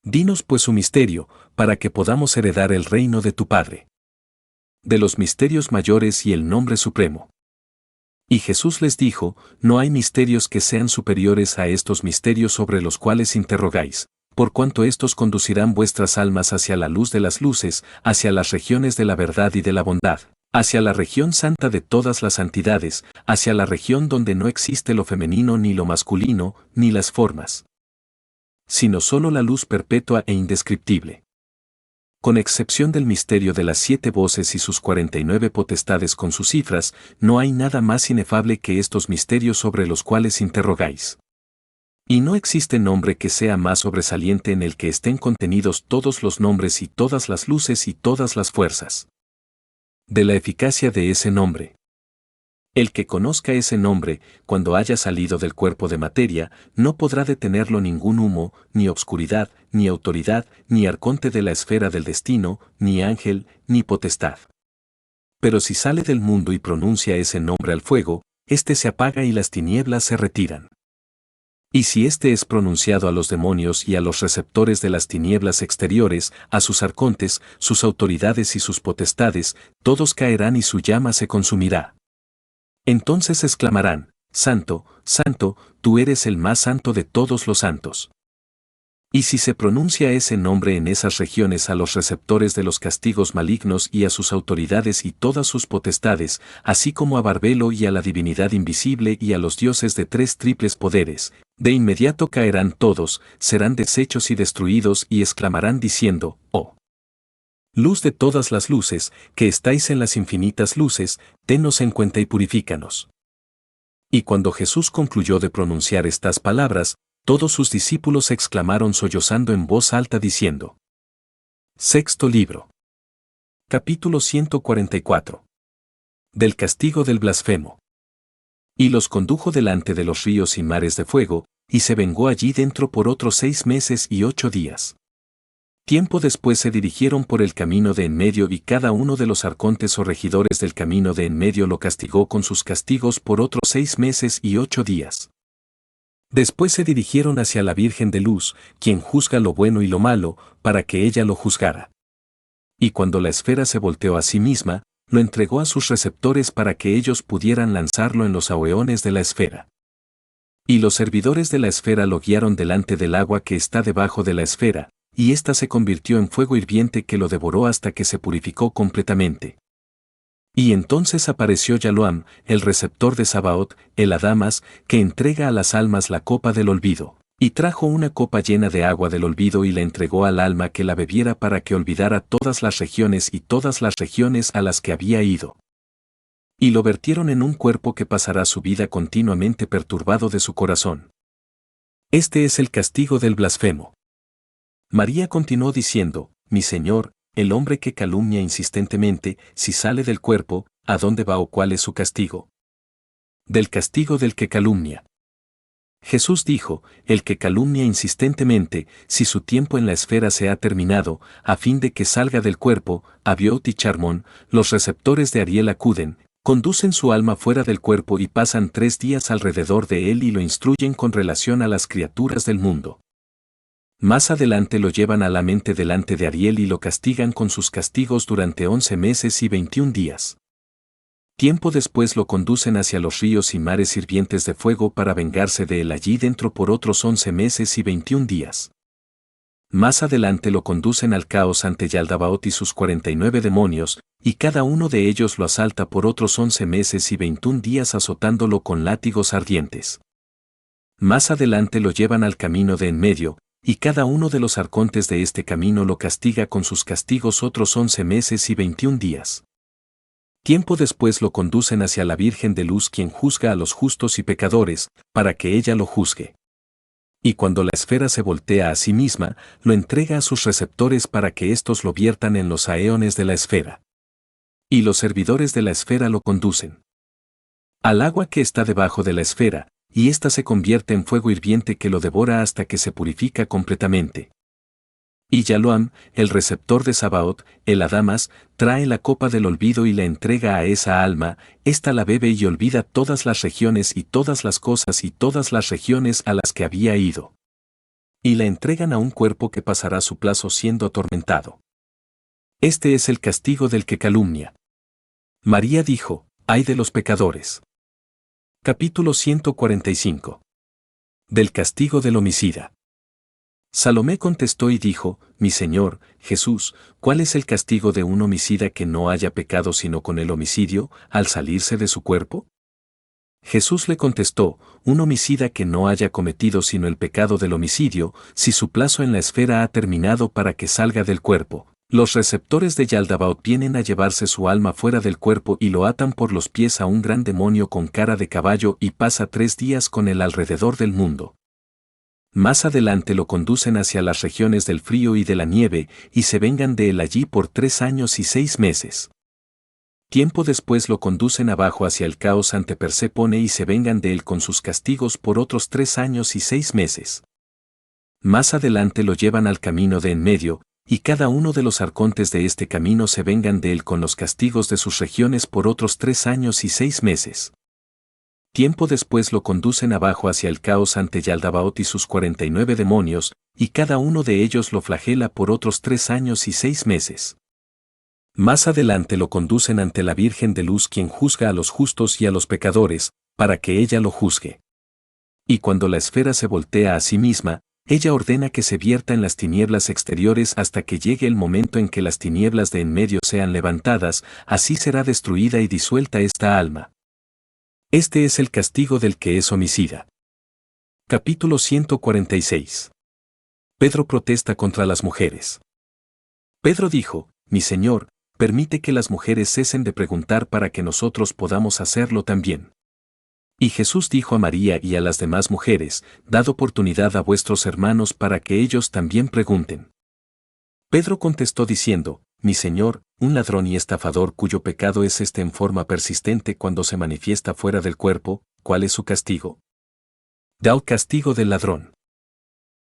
Dinos pues su misterio, para que podamos heredar el reino de tu Padre. De los misterios mayores y el nombre supremo. Y Jesús les dijo, no hay misterios que sean superiores a estos misterios sobre los cuales interrogáis, por cuanto estos conducirán vuestras almas hacia la luz de las luces, hacia las regiones de la verdad y de la bondad, hacia la región santa de todas las santidades, hacia la región donde no existe lo femenino ni lo masculino, ni las formas, sino solo la luz perpetua e indescriptible. Con excepción del misterio de las 7 voces y sus 49 potestades con sus cifras, no hay nada más inefable que estos misterios sobre los cuales interrogáis. Y no existe nombre que sea más sobresaliente en el que estén contenidos todos los nombres y todas las luces y todas las fuerzas. De la eficacia de ese nombre. El que conozca ese nombre, cuando haya salido del cuerpo de materia, no podrá detenerlo ningún humo, ni obscuridad, ni autoridad, ni arconte de la esfera del destino, ni ángel, ni potestad. Pero si sale del mundo y pronuncia ese nombre al fuego, éste se apaga y las tinieblas se retiran. Y si éste es pronunciado a los demonios y a los receptores de las tinieblas exteriores, a sus arcontes, sus autoridades y sus potestades, todos caerán y su llama se consumirá. Entonces exclamarán, Santo, Santo, tú eres el más santo de todos los santos. Y si se pronuncia ese nombre en esas regiones a los receptores de los castigos malignos y a sus autoridades y todas sus potestades, así como a Barbelo y a la divinidad invisible y a los dioses de 3 triples poderes, de inmediato caerán todos, serán deshechos y destruidos y exclamarán diciendo, Oh, luz de todas las luces, que estáis en las infinitas luces, tennos en cuenta y purifícanos. Y cuando Jesús concluyó de pronunciar estas palabras, todos sus discípulos exclamaron sollozando en voz alta diciendo. Sexto libro. Capítulo 144. Del castigo del blasfemo. Y los condujo delante de los ríos y mares de fuego, y se vengó allí dentro por otros 6 meses y 8 días. Tiempo después se dirigieron por el camino de en medio y cada uno de los arcontes o regidores del camino de en medio lo castigó con sus castigos por otros 6 meses y 8 días. Después se dirigieron hacia la Virgen de Luz, quien juzga lo bueno y lo malo, para que ella lo juzgara. Y cuando la esfera se volteó a sí misma, lo entregó a sus receptores para que ellos pudieran lanzarlo en los aueones de la esfera. Y los servidores de la esfera lo guiaron delante del agua que está debajo de la esfera, y ésta se convirtió en fuego hirviente que lo devoró hasta que se purificó completamente. Y entonces apareció Yaloam, el receptor de Sabaoth, el Adamas, que entrega a las almas la copa del olvido, y trajo una copa llena de agua del olvido y la entregó al alma que la bebiera para que olvidara todas las regiones y todas las regiones a las que había ido. Y lo vertieron en un cuerpo que pasará su vida continuamente perturbado de su corazón. Este es el castigo del blasfemo. María continuó diciendo, Mi Señor, el hombre que calumnia insistentemente, si sale del cuerpo, ¿a dónde va o cuál es su castigo? Del castigo del que calumnia. Jesús dijo, el que calumnia insistentemente, si su tiempo en la esfera se ha terminado, a fin de que salga del cuerpo, Abiot y Charmón, los receptores de Ariel acuden, conducen su alma fuera del cuerpo y pasan 3 días alrededor de él y lo instruyen con relación a las criaturas del mundo. Más adelante lo llevan a la mente delante de Ariel y lo castigan con sus castigos durante 11 meses y 21 días. Tiempo después lo conducen hacia los ríos y mares hirvientes de fuego para vengarse de él allí dentro por otros 11 meses y 21 días. Más adelante lo conducen al caos ante Yaldabaoth y sus 49 demonios, y cada uno de ellos lo asalta por otros 11 meses y 21 días azotándolo con látigos ardientes. Más adelante lo llevan al camino de en medio, y cada uno de los arcontes de este camino lo castiga con sus castigos otros 11 meses y 21 días. Tiempo después lo conducen hacia la Virgen de Luz quien juzga a los justos y pecadores, para que ella lo juzgue. Y cuando la esfera se voltea a sí misma, lo entrega a sus receptores para que éstos lo viertan en los aeones de la esfera. Y los servidores de la esfera lo conducen al agua que está debajo de la esfera, y ésta se convierte en fuego hirviente que lo devora hasta que se purifica completamente. Y Yaloam, el receptor de Sabaoth, el Adamas, trae la copa del olvido y la entrega a esa alma, ésta la bebe y olvida todas las regiones y todas las cosas y todas las regiones a las que había ido. Y la entregan a un cuerpo que pasará su plazo siendo atormentado. Este es el castigo del que calumnia. María dijo, ay de los pecadores. Capítulo 145. Del castigo del homicida. Salomé contestó y dijo, Mi Señor, Jesús, ¿cuál es el castigo de un homicida que no haya pecado sino con el homicidio, al salirse de su cuerpo? Jesús le contestó, un homicida que no haya cometido sino el pecado del homicidio, si su plazo en la esfera ha terminado para que salga del cuerpo, Los receptores de Yaldabaoth vienen a llevarse su alma fuera del cuerpo y lo atan por los pies a un gran demonio con cara de caballo y pasa 3 días con él alrededor del mundo. Más adelante lo conducen hacia las regiones del frío y de la nieve, y se vengan de él allí por 3 años y 6 meses. Tiempo después lo conducen abajo hacia el caos ante Persépone y se vengan de él con sus castigos por otros 3 años y 6 meses. Más adelante lo llevan al camino de en medio, y cada uno de los arcontes de este camino se vengan de él con los castigos de sus regiones por otros 3 años y 6 meses. Tiempo después lo conducen abajo hacia el caos ante Yaldabaoth y sus 49 demonios, y cada uno de ellos lo flagela por otros 3 años y 6 meses. Más adelante lo conducen ante la Virgen de Luz, quien juzga a los justos y a los pecadores, para que ella lo juzgue. Y cuando la esfera se voltea a sí misma, ella ordena que se vierta en las tinieblas exteriores hasta que llegue el momento en que las tinieblas de en medio sean levantadas, así será destruida y disuelta esta alma. Este es el castigo del que es homicida. Capítulo 146. Pedro protesta contra las mujeres. Pedro dijo: Mi Señor, permite que las mujeres cesen de preguntar para que nosotros podamos hacerlo también. Y Jesús dijo a María y a las demás mujeres: Dad oportunidad a vuestros hermanos para que ellos también pregunten. Pedro contestó diciendo: Mi Señor, un ladrón y estafador cuyo pecado es este en forma persistente cuando se manifiesta fuera del cuerpo, ¿cuál es su castigo? Da el castigo del ladrón.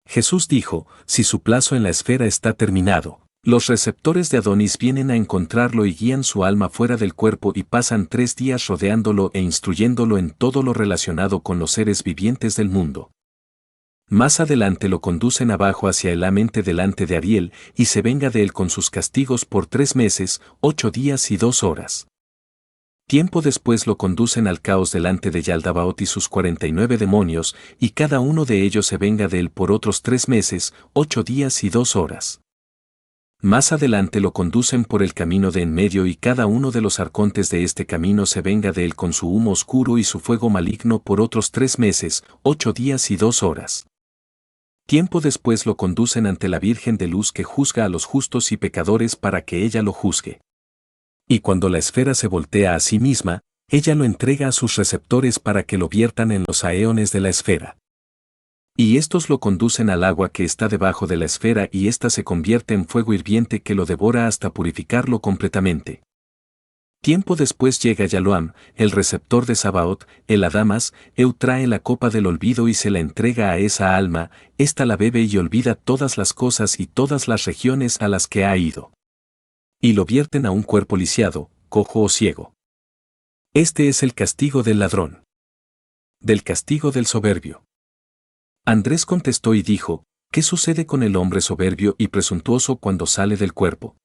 Jesús dijo: Si su plazo en la esfera está terminado, los receptores de Adonis vienen a encontrarlo y guían su alma fuera del cuerpo y pasan 3 días rodeándolo e instruyéndolo en todo lo relacionado con los seres vivientes del mundo. Más adelante lo conducen abajo hacia el amente delante de Ariel, y se venga de él con sus castigos por 3 meses, 8 días y 2 horas. Tiempo después lo conducen al caos delante de Yaldabaoth y sus 49 demonios, y cada uno de ellos se venga de él por otros 3 meses, 8 días y 2 horas. Más adelante lo conducen por el camino de en medio y cada uno de los arcontes de este camino se venga de él con su humo oscuro y su fuego maligno por otros 3 meses, 8 días y 2 horas. Tiempo después lo conducen ante la Virgen de Luz que juzga a los justos y pecadores para que ella lo juzgue. Y cuando la esfera se voltea a sí misma, ella lo entrega a sus receptores para que lo viertan en los aeones de la esfera. Y estos lo conducen al agua que está debajo de la esfera y ésta se convierte en fuego hirviente que lo devora hasta purificarlo completamente. Tiempo después llega Yaloam, el receptor de Sabaoth, el Adamas, trae la copa del olvido y se la entrega a esa alma, ésta la bebe y olvida todas las cosas y todas las regiones a las que ha ido. Y lo vierten a un cuerpo lisiado, cojo o ciego. Este es el castigo del ladrón. Del castigo del soberbio. Andrés contestó y dijo: ¿Qué sucede con el hombre soberbio y presuntuoso cuando sale del cuerpo?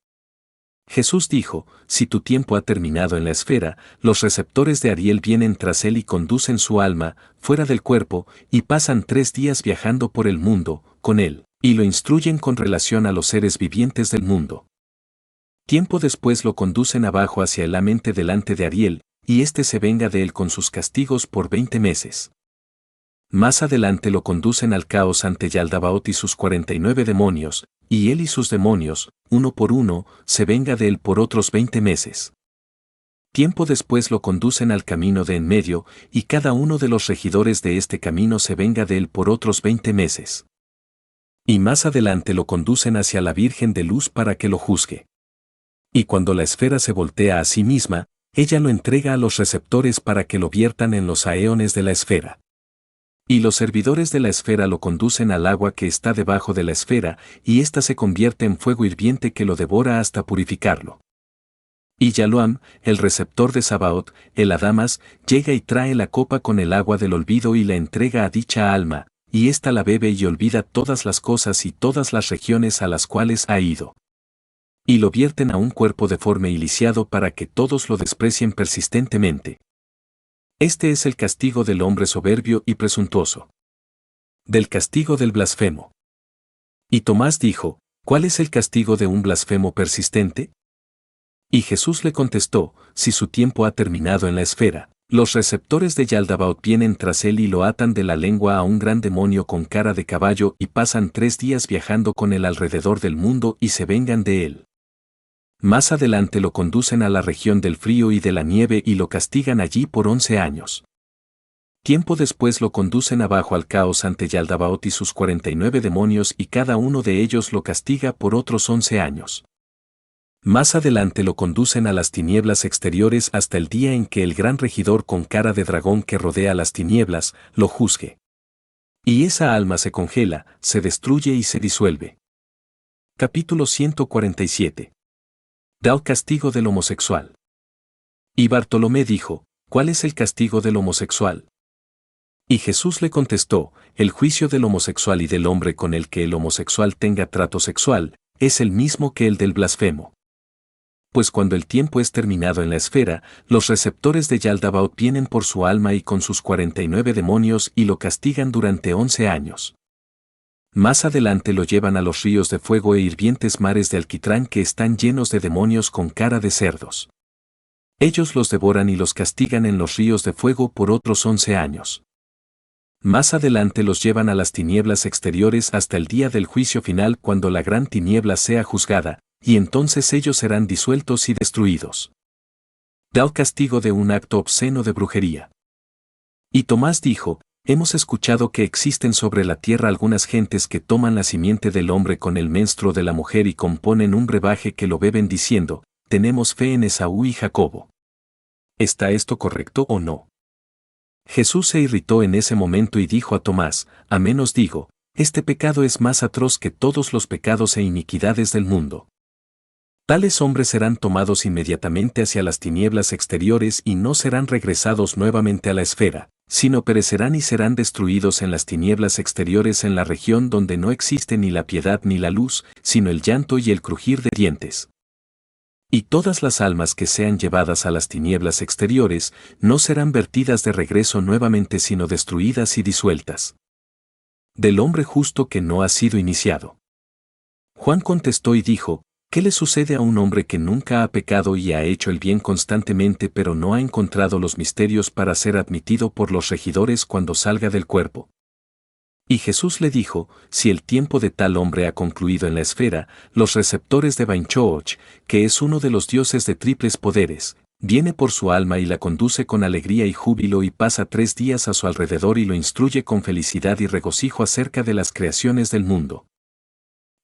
Jesús dijo: Si tu tiempo ha terminado en la esfera, los receptores de Ariel vienen tras él y conducen su alma fuera del cuerpo, y pasan 3 días viajando por el mundo con él, y lo instruyen con relación a los seres vivientes del mundo. Tiempo después lo conducen abajo hacia el amente delante de Ariel, y éste se venga de él con sus castigos por 20 meses. Más adelante lo conducen al caos ante Yaldabaoth y sus 49 demonios, y él y sus demonios, uno por uno, se venga de él por otros 20 meses. Tiempo después lo conducen al camino de en medio, y cada uno de los regidores de este camino se venga de él por otros 20 meses. Y más adelante lo conducen hacia la Virgen de Luz para que lo juzgue. Y cuando la esfera se voltea a sí misma, ella lo entrega a los receptores para que lo viertan en los aeones de la esfera. Y los servidores de la esfera lo conducen al agua que está debajo de la esfera, y ésta se convierte en fuego hirviente que lo devora hasta purificarlo. Y Yaloam, el receptor de Sabaoth, el Adamas, llega y trae la copa con el agua del olvido y la entrega a dicha alma, y ésta la bebe y olvida todas las cosas y todas las regiones a las cuales ha ido. Y lo vierten a un cuerpo deforme y lisiado para que todos lo desprecien persistentemente. Este es el castigo del hombre soberbio y presuntuoso. Del castigo del blasfemo. Y Tomás dijo: ¿Cuál es el castigo de un blasfemo persistente? Y Jesús le contestó: Si su tiempo ha terminado en la esfera, los receptores de Yaldabaoth vienen tras él y lo atan de la lengua a un gran demonio con cara de caballo y pasan 3 días viajando con él alrededor del mundo y se vengan de él. Más adelante lo conducen a la región del frío y de la nieve y lo castigan allí por 11 años. Tiempo después lo conducen abajo al caos ante Yaldabaoth y sus 49 demonios y cada uno de ellos lo castiga por otros 11 años. Más adelante lo conducen a las tinieblas exteriores hasta el día en que el gran regidor con cara de dragón que rodea las tinieblas lo juzgue. Y esa alma se congela, se destruye y se disuelve. Capítulo 147. Da el castigo del homosexual. Y Bartolomé dijo, ¿cuál es el castigo del homosexual? Y Jesús le contestó, el juicio del homosexual y del hombre con el que el homosexual tenga trato sexual, es el mismo que el del blasfemo. Pues cuando el tiempo es terminado en la esfera, los receptores de Yaldabaoth vienen por su alma y con sus 49 demonios y lo castigan durante 11 años. Más adelante lo llevan a los ríos de fuego e hirvientes mares de alquitrán que están llenos de demonios con cara de cerdos. Ellos los devoran y los castigan en los ríos de fuego por otros 11 años. Más adelante los llevan a las tinieblas exteriores hasta el día del juicio final cuando la gran tiniebla sea juzgada, y entonces ellos serán disueltos y destruidos. Da el castigo de un acto obsceno de brujería. Y Tomás dijo, hemos escuchado que existen sobre la tierra algunas gentes que toman la simiente del hombre con el menstruo de la mujer y componen un brebaje que lo beben diciendo, tenemos fe en Esaú y Jacobo. ¿Está esto correcto o no? Jesús se irritó en ese momento y dijo a Tomás, amén os digo, este pecado es más atroz que todos los pecados e iniquidades del mundo. Tales hombres serán tomados inmediatamente hacia las tinieblas exteriores y no serán regresados nuevamente a la esfera, sino perecerán y serán destruidos en las tinieblas exteriores en la región donde no existe ni la piedad ni la luz, sino el llanto y el crujir de dientes. Y todas las almas que sean llevadas a las tinieblas exteriores no serán vertidas de regreso nuevamente sino destruidas y disueltas. Del hombre justo que no ha sido iniciado. Juan contestó y dijo, ¿qué le sucede a un hombre que nunca ha pecado y ha hecho el bien constantemente pero no ha encontrado los misterios para ser admitido por los regidores cuando salga del cuerpo? Y Jesús le dijo, si el tiempo de tal hombre ha concluido en la esfera, los receptores de Bainchooch, que es uno de los dioses de triples poderes, viene por su alma y la conduce con alegría y júbilo y pasa 3 días a su alrededor y lo instruye con felicidad y regocijo acerca de las creaciones del mundo.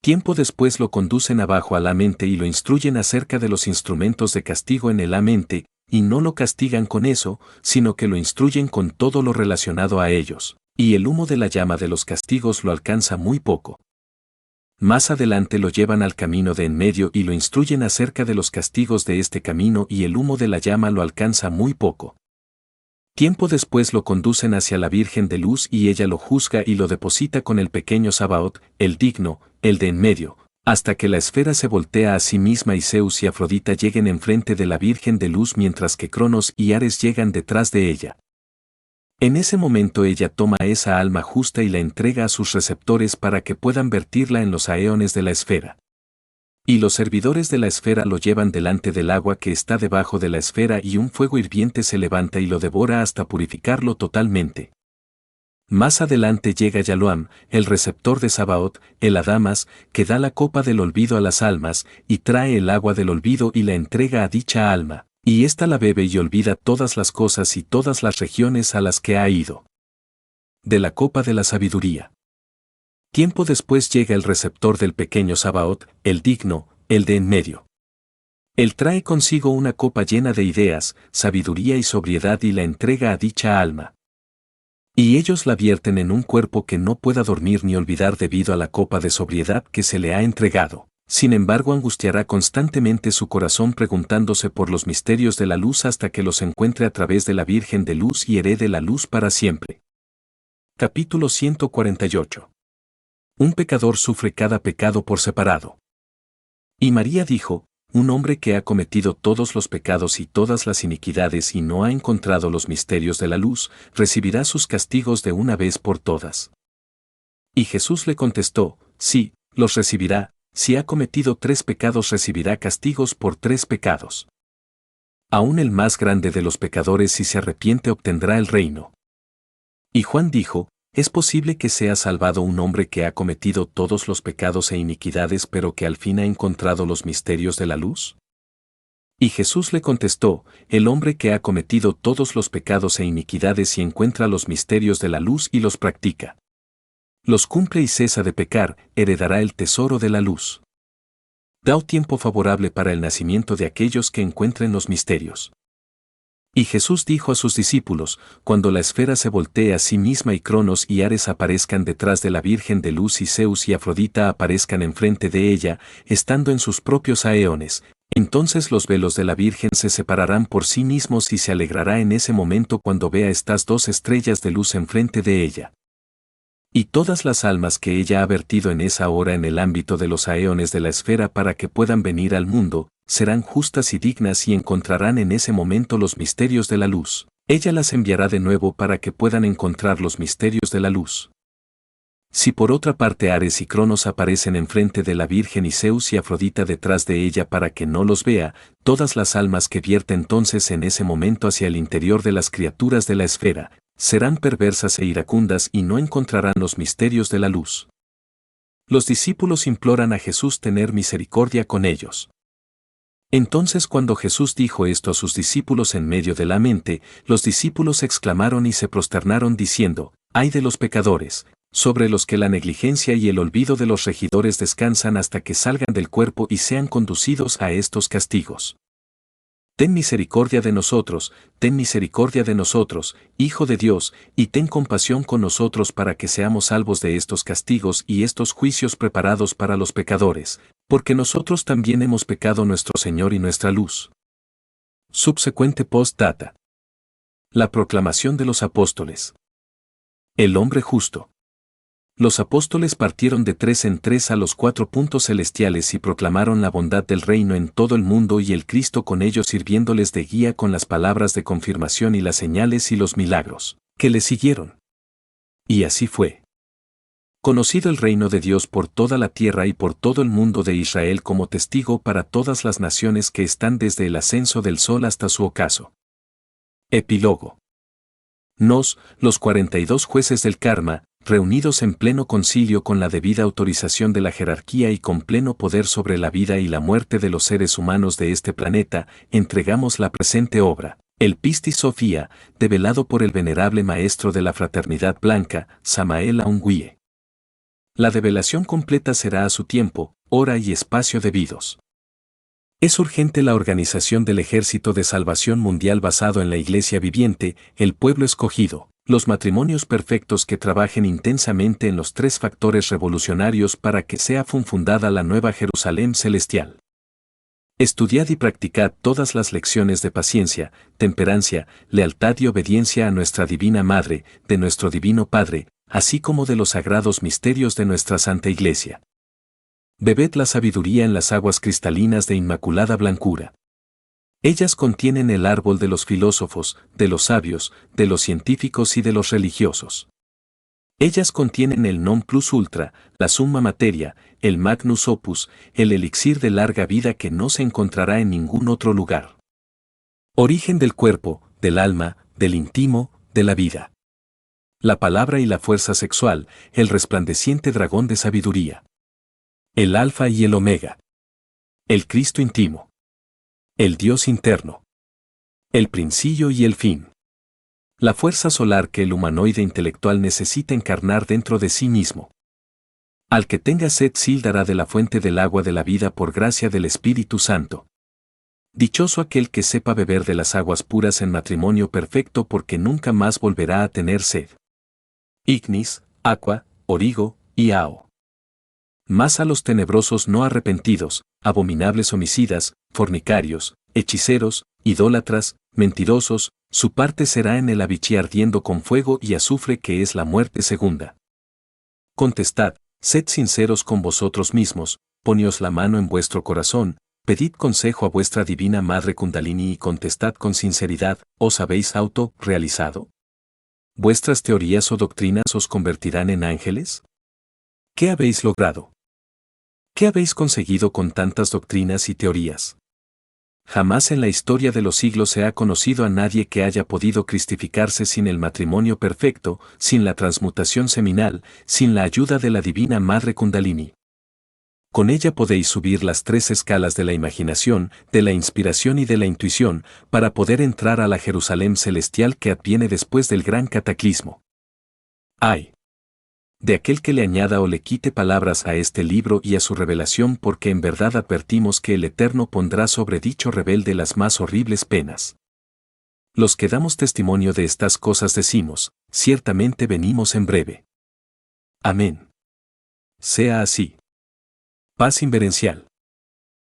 Tiempo después lo conducen abajo a la mente y lo instruyen acerca de los instrumentos de castigo en la mente, y no lo castigan con eso, sino que lo instruyen con todo lo relacionado a ellos, y el humo de la llama de los castigos lo alcanza muy poco. Más adelante lo llevan al camino de en medio y lo instruyen acerca de los castigos de este camino y el humo de la llama lo alcanza muy poco. Tiempo después lo conducen hacia la Virgen de Luz y ella lo juzga y lo deposita con el pequeño Sabaoth, el digno, el de en medio, hasta que la esfera se voltea a sí misma y Zeus y Afrodita lleguen enfrente de la Virgen de Luz mientras que Cronos y Ares llegan detrás de ella. En ese momento ella toma esa alma justa y la entrega a sus receptores para que puedan vertirla en los aeones de la esfera. Y los servidores de la esfera lo llevan delante del agua que está debajo de la esfera y un fuego hirviente se levanta y lo devora hasta purificarlo totalmente. Más adelante llega Yaloam, el receptor de Sabaoth, el Adamas, que da la copa del olvido a las almas, y trae el agua del olvido y la entrega a dicha alma, y ésta la bebe y olvida todas las cosas y todas las regiones a las que ha ido. De la copa de la sabiduría. Tiempo después llega el receptor del pequeño Sabaoth, el digno, el de en medio. Él trae consigo una copa llena de ideas, sabiduría y sobriedad y la entrega a dicha alma. Y ellos la vierten en un cuerpo que no pueda dormir ni olvidar debido a la copa de sobriedad que se le ha entregado. Sin embargo, angustiará constantemente su corazón preguntándose por los misterios de la luz hasta que los encuentre a través de la Virgen de Luz y herede la luz para siempre. Capítulo 148. Un pecador sufre cada pecado por separado. Y María dijo, un hombre que ha cometido todos los pecados y todas las iniquidades y no ha encontrado los misterios de la luz, recibirá sus castigos de una vez por todas. Y Jesús le contestó, sí, los recibirá, si ha cometido 3 pecados recibirá castigos por 3 pecados. Aún el más grande de los pecadores si se arrepiente obtendrá el reino. Y Juan dijo, ¿es posible que sea salvado un hombre que ha cometido todos los pecados e iniquidades pero que al fin ha encontrado los misterios de la luz? Y Jesús le contestó, el hombre que ha cometido todos los pecados e iniquidades y encuentra los misterios de la luz y los practica. Los cumple y cesa de pecar, heredará el tesoro de la luz. Da tiempo favorable para el nacimiento de aquellos que encuentren los misterios. Y Jesús dijo a sus discípulos, cuando la esfera se voltee a sí misma y Cronos y Ares aparezcan detrás de la Virgen de Luz y Zeus y Afrodita aparezcan enfrente de ella, estando en sus propios aeones, entonces los velos de la Virgen se separarán por sí mismos y se alegrará en ese momento cuando vea estas dos estrellas de luz enfrente de ella. Y todas las almas que ella ha vertido en esa hora en el ámbito de los aeones de la esfera para que puedan venir al mundo, serán justas y dignas y encontrarán en ese momento los misterios de la luz. Ella las enviará de nuevo para que puedan encontrar los misterios de la luz. Si por otra parte Ares y Cronos aparecen enfrente de la Virgen y Zeus y Afrodita detrás de ella para que no los vea, todas las almas que vierte entonces en ese momento hacia el interior de las criaturas de la esfera, serán perversas e iracundas y no encontrarán los misterios de la luz. Los discípulos imploran a Jesús tener misericordia con ellos. Entonces cuando Jesús dijo esto a sus discípulos en medio de la mente, los discípulos exclamaron y se prosternaron diciendo, ¡ay de los pecadores! Sobre los que la negligencia y el olvido de los regidores descansan hasta que salgan del cuerpo y sean conducidos a estos castigos. Ten misericordia de nosotros, Hijo de Dios, y ten compasión con nosotros para que seamos salvos de estos castigos y estos juicios preparados para los pecadores, porque nosotros también hemos pecado nuestro Señor y nuestra luz. Subsecuente postdata. La proclamación de los apóstoles. El hombre justo. Los apóstoles partieron de 3 en 3 a los 4 puntos celestiales y proclamaron la bondad del reino en todo el mundo y el Cristo con ellos sirviéndoles de guía con las palabras de confirmación y las señales y los milagros, que le siguieron. Y así fue. Conocido el reino de Dios por toda la tierra y por todo el mundo de Israel como testigo para todas las naciones que están desde el ascenso del sol hasta su ocaso. Epílogo. Nos, los 42 jueces del karma, reunidos en pleno concilio con la debida autorización de la jerarquía y con pleno poder sobre la vida y la muerte de los seres humanos de este planeta, entregamos la presente obra, el Pistis Sophia, develado por el venerable maestro de la Fraternidad Blanca, Samael Aun Weor. La develación completa será a su tiempo, hora y espacio debidos. Es urgente la organización del Ejército de Salvación Mundial basado en la Iglesia viviente, el pueblo escogido, los matrimonios perfectos que trabajen intensamente en los 3 factores revolucionarios para que sea fundada la nueva Jerusalén celestial. Estudiad y practicad todas las lecciones de paciencia, temperancia, lealtad y obediencia a nuestra Divina Madre, de nuestro Divino Padre, así como de los sagrados misterios de nuestra Santa Iglesia. Bebed la sabiduría en las aguas cristalinas de inmaculada blancura. Ellas contienen el árbol de los filósofos, de los sabios, de los científicos y de los religiosos. Ellas contienen el non plus ultra, la summa materia, el magnus opus, el elixir de larga vida que no se encontrará en ningún otro lugar. Origen del cuerpo, del alma, del íntimo, de la vida. La palabra y la fuerza sexual, el resplandeciente dragón de sabiduría. El alfa y el omega. El Cristo íntimo. El Dios interno. El principio y el fin. La fuerza solar que el humanoide intelectual necesita encarnar dentro de sí mismo. Al que tenga sed Sil dará de la fuente del agua de la vida por gracia del Espíritu Santo. Dichoso aquel que sepa beber de las aguas puras en matrimonio perfecto porque nunca más volverá a tener sed. Ignis, aqua, origo, y ao. Mas a los tenebrosos no arrepentidos, abominables homicidas, fornicarios, hechiceros, idólatras, mentirosos, su parte será en el abichí ardiendo con fuego y azufre que es la muerte segunda. Contestad, sed sinceros con vosotros mismos, poneos la mano en vuestro corazón, pedid consejo a vuestra divina Madre Kundalini y contestad con sinceridad, ¿os habéis auto-realizado? ¿Vuestras teorías o doctrinas os convertirán en ángeles? ¿Qué habéis logrado? ¿Qué habéis conseguido con tantas doctrinas y teorías? Jamás en la historia de los siglos se ha conocido a nadie que haya podido cristificarse sin el matrimonio perfecto, sin la transmutación seminal, sin la ayuda de la Divina Madre Kundalini. Con ella podéis subir las 3 escalas de la imaginación, de la inspiración y de la intuición, para poder entrar a la Jerusalén celestial que adviene después del gran cataclismo. ¡Ay! De aquel que le añada o le quite palabras a este libro y a su revelación, porque en verdad advertimos que el Eterno pondrá sobre dicho rebelde las más horribles penas. Los que damos testimonio de estas cosas decimos, ciertamente venimos en breve. Amén. Sea así. Paz inverencial.